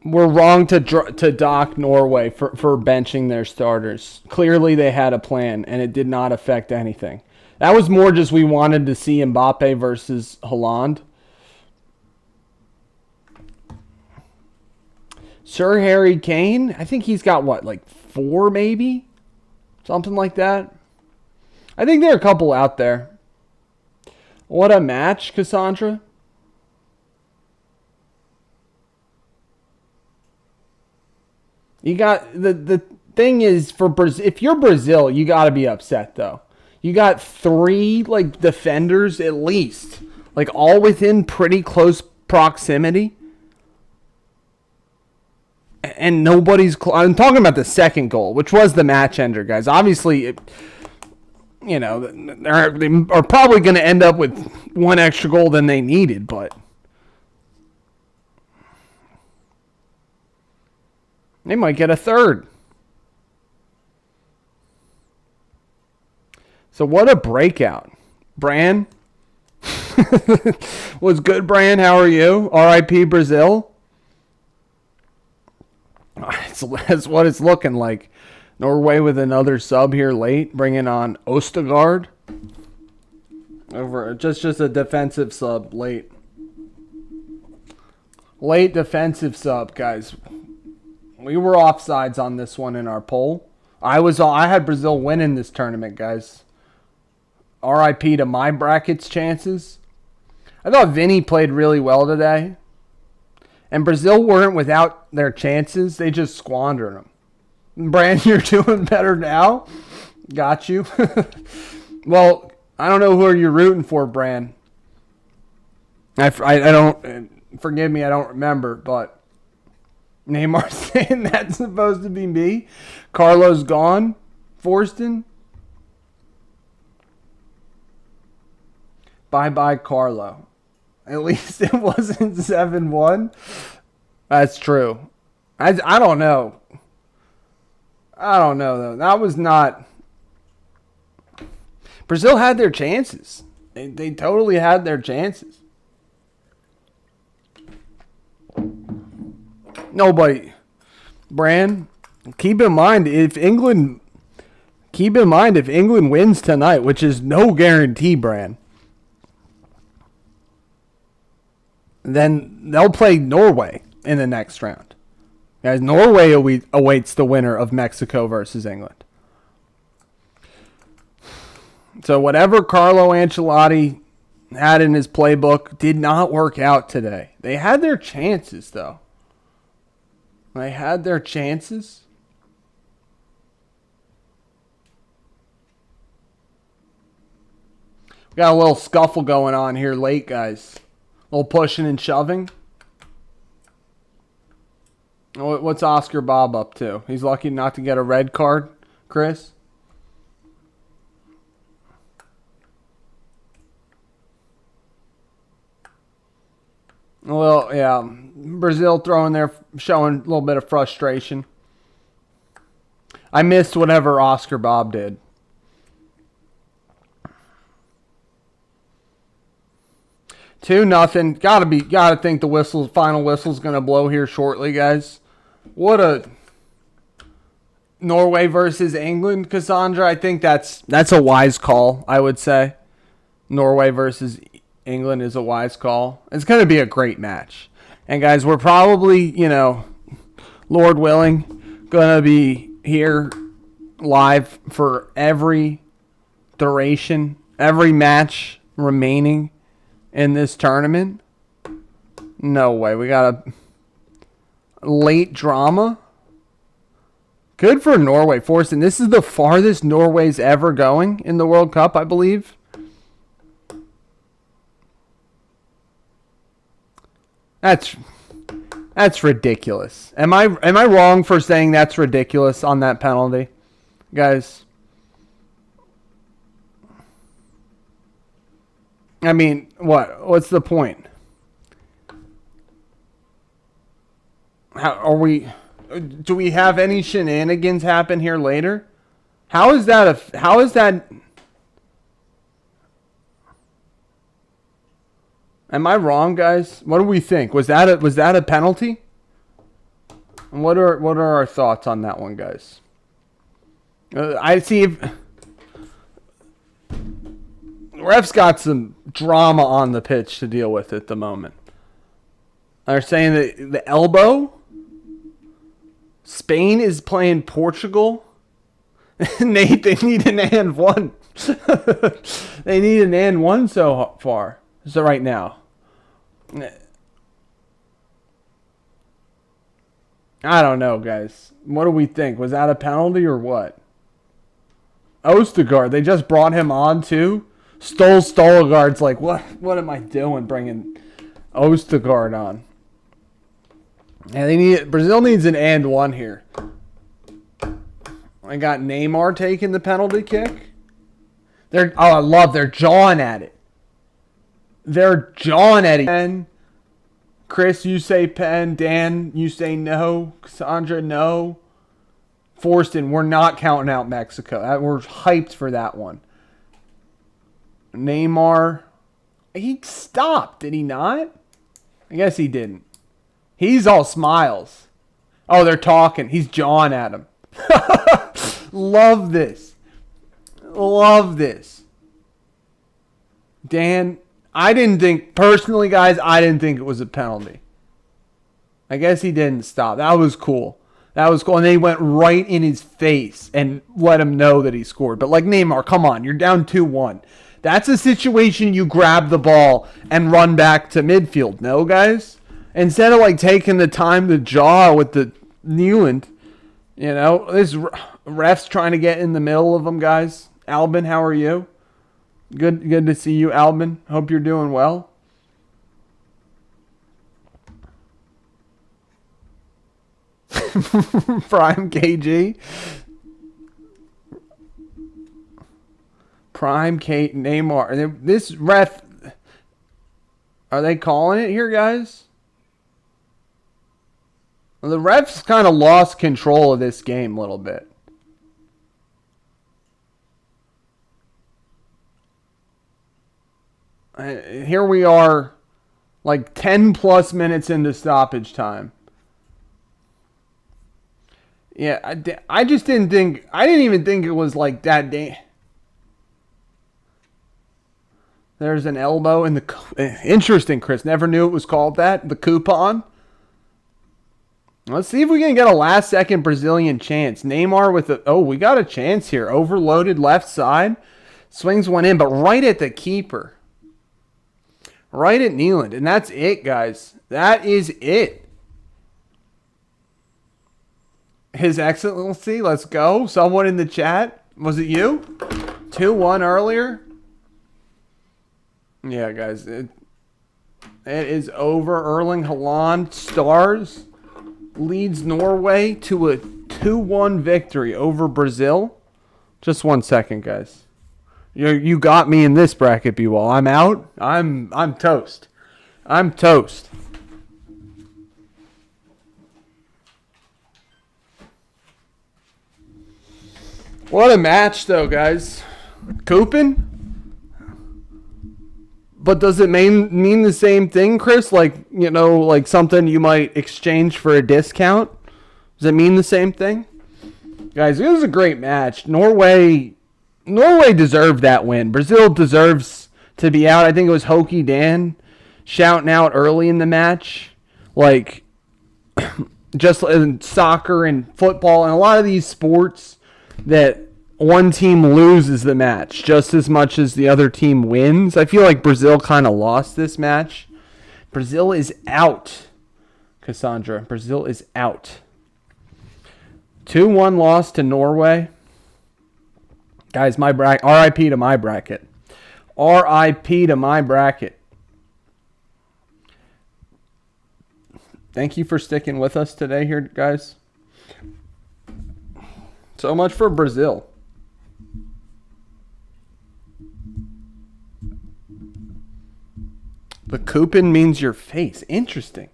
We're wrong to dock Norway for benching their starters. Clearly they had a plan, and it did not affect anything. That was more just we wanted to see Mbappe versus Haaland. Sir Harry Kane, I think he's got, 4 maybe? Something like that. I think there are a couple out there. What a match, Cassandra. You got, the thing is, for Brazil, if you're Brazil, you got to be upset, though. You got 3, defenders at least. All within pretty close proximity. And nobody's... I'm talking about the second goal, which was the match ender, guys. Obviously, they are probably going to end up with 1 extra goal than they needed, but... They might get a 3rd. So what a breakout. Bran? Was good, Bran? How are you? R.I.P. Brazil? That's what it's looking like. Norway with another sub here late, bringing on Ostergaard. Over just a defensive sub late. Late defensive sub, guys. We were offsides on this one in our poll. I had Brazil winning this tournament, guys. R.I.P. to my bracket's chances. I thought Vinny played really well today. And Brazil weren't without their chances. They just squandered them. Brand, you're doing better now. Got you. Well, I don't know who are you rooting for, Brand. I don't... Forgive me, I don't remember, but... Neymar saying that's supposed to be me. Carlos gone. Forston? Bye-bye, Carlo. At least it wasn't 7-1. That's true. I don't know. I don't know, though. That was not... Brazil had their chances. They totally had their chances. Nobody. Bran, keep in mind if England wins tonight, which is no guarantee, Bran, then they'll play Norway in the next round. Guys, Norway awaits the winner of Mexico versus England. So whatever Carlo Ancelotti had in his playbook did not work out today. They had their chances, though. They had their chances. We got a little scuffle going on here late, guys. A little pushing and shoving. What's Oscar Bob up to? He's lucky not to get a red card, Chris. Well, yeah. Brazil throwing there, showing a little bit of frustration. I missed whatever Oscar Bob did. Two nothing. Gotta think the final whistle's gonna blow here shortly, guys. What a Norway versus England, Cassandra. I think that's a wise call, I would say. Norway versus England is a wise call. It's going to be a great match. And guys, we're probably, Lord willing, going to be here live for every duration, every match remaining in this tournament. No way. We got a late drama. Good for Norway. Forston, this is the farthest Norway's ever going in the World Cup, I believe. That's ridiculous. Am I wrong for saying that's ridiculous on that penalty? Guys. I mean, what's the point? Do we have any shenanigans happen here later? How is that Am I wrong, guys? What do we think? Was that a penalty? And what are our thoughts on that one, guys? I see ref's got some drama on the pitch to deal with at the moment. They're saying that the elbow. Spain is playing Portugal. Nate, they need an and one. They need an and one so far. So right now. I don't know, guys. What do we think? Was that a penalty or what? Ostergaard, they just brought him on too. Stolegaard's like, what am I doing bringing Ostergaard on? Yeah, Brazil needs an and one here. I got Neymar taking the penalty kick. They're jawing at it. They're jawing at it. And Chris, you say pen. Dan, you say no. Cassandra, no. Forston, we're not counting out Mexico. We're hyped for that one. Neymar, he stopped, did he not? I guess he didn't. He's all smiles. Oh, they're talking. He's jawing at him. Love this. Love this. Dan, personally, guys, I didn't think it was a penalty. I guess he didn't stop. That was cool. And they went right in his face and let him know that he scored. But like Neymar, come on, you're down 2-1. That's a situation you grab the ball and run back to midfield. No, guys? Instead of taking the time to jaw with the Newland, this ref's trying to get in the middle of them, guys. Albin, how are you? Good to see you, Albin. Hope you're doing well. Prime KG. Prime Kate Neymar. This ref, are they calling it here, guys? Well, the refs kind of lost control of this game a little bit. Here we are, like 10 plus minutes into stoppage time. Yeah, I just didn't think, I didn't even think it was like that day. There's an elbow in the, interesting, Chris. Never knew it was called that. The coupon. Let's see if we can get a last second Brazilian chance. Neymar with a, oh, we got a chance here. Overloaded left side. Swings one in, but right at the keeper. Right at Nealand. And that's it, guys. That is it. His Excellency, let's go. Someone in the chat. Was it you? 2-1 earlier. Yeah, guys. It is over. Erling Haaland stars. Leads Norway to a 2-1 victory over Brazil. Just 1 second, guys. You got me in this bracket, B-Wall. I'm out. I'm toast. I'm toast. What a match, though, guys. Coopin? But does it mean the same thing, Chris? Like, you know, like something you might exchange for a discount? Does it mean the same thing? Guys, it was a great match. Norway deserved that win. Brazil deserves to be out. I think it was Hokey Dan shouting out early in the match. Like, just in soccer and football and a lot of these sports that one team loses the match just as much as the other team wins. I feel like Brazil kind of lost this match. Brazil is out, Cassandra. Brazil is out. 2-1 loss to Norway. Guys, my bracket. RIP to my bracket. RIP to my bracket. Thank you for sticking with us today here, guys. So much for Brazil. The coupon means your face. Interesting.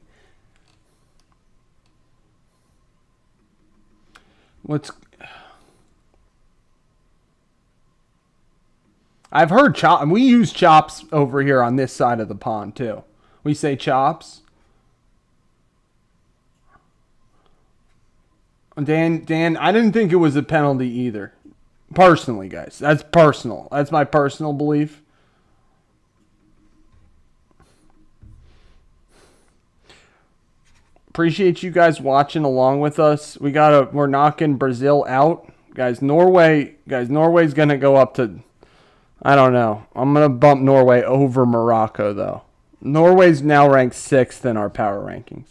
I've heard chop. We use chops over here on this side of the pond too. We say chops. Dan, I didn't think it was a penalty either. Personally, guys. That's personal. That's my personal belief. Appreciate you guys watching along with us. We're knocking Brazil out. Guys, Norway's gonna go up to, I don't know. I'm gonna bump Norway over Morocco though. Norway's now ranked 6th in our power rankings.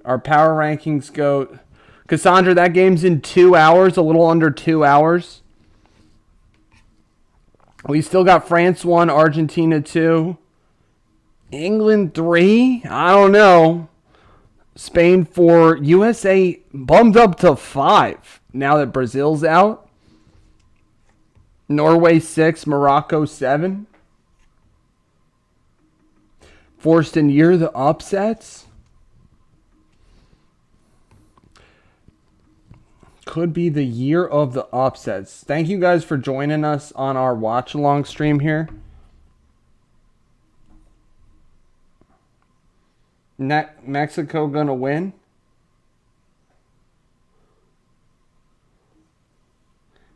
Our power rankings go, Cassandra, that game's in 2 hours, a little under 2 hours. We still got France 1, Argentina 2, England 3. I don't know. Spain 4, USA bumped up to 5 now that Brazil's out. Norway 6, Morocco 7. Forced year the upsets. Could be the year of the upsets. Thank you guys for joining us on our watch along stream here. Mexico gonna win?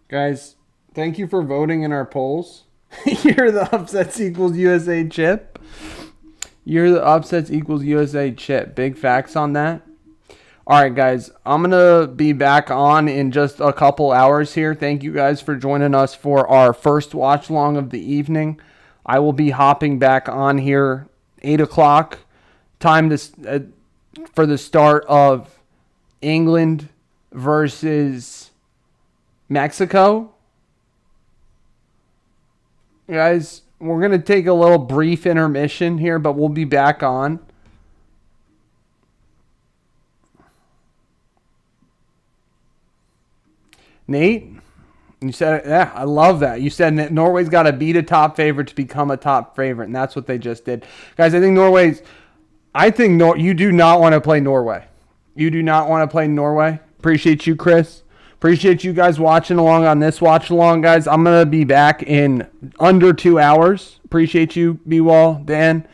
Guys, thank you for voting in our polls. Year of the upsets equals USA chip. Year of the upsets equals USA chip. Big facts on that. Alright guys, I'm going to be back on in just a couple hours here. Thank you guys for joining us for our first watch long of the evening. I will be hopping back on here 8 o'clock. Time for the start of England versus Mexico. Guys, we're going to take a little brief intermission here, but we'll be back on. Nate, You said, yeah, I love that. You said that Norway's got to beat a top favorite to become a top favorite, and that's what they just did. Guys, I think you do not want to play Norway. You do not want to play Norway. Appreciate you, Chris. Appreciate you guys watching along on this watch along, guys. I'm going to be back in under 2 hours. Appreciate you, B-Wall, Dan.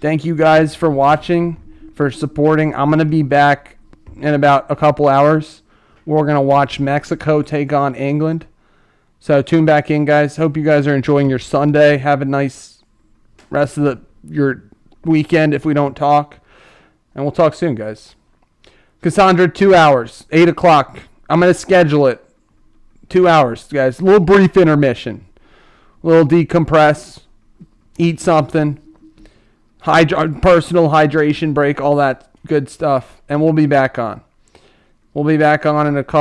Thank you guys for watching, for supporting. I'm going to be back in about a couple hours. We're going to watch Mexico take on England. So tune back in, guys. Hope you guys are enjoying your Sunday. Have a nice rest of your weekend if we don't talk. And we'll talk soon, guys. Cassandra, 2 hours, 8 o'clock. I'm going to schedule it. 2 hours, guys. A little brief intermission. A little decompress. Eat something. Personal hydration break, all that good stuff. And we'll be back on. We'll be back on in a couple.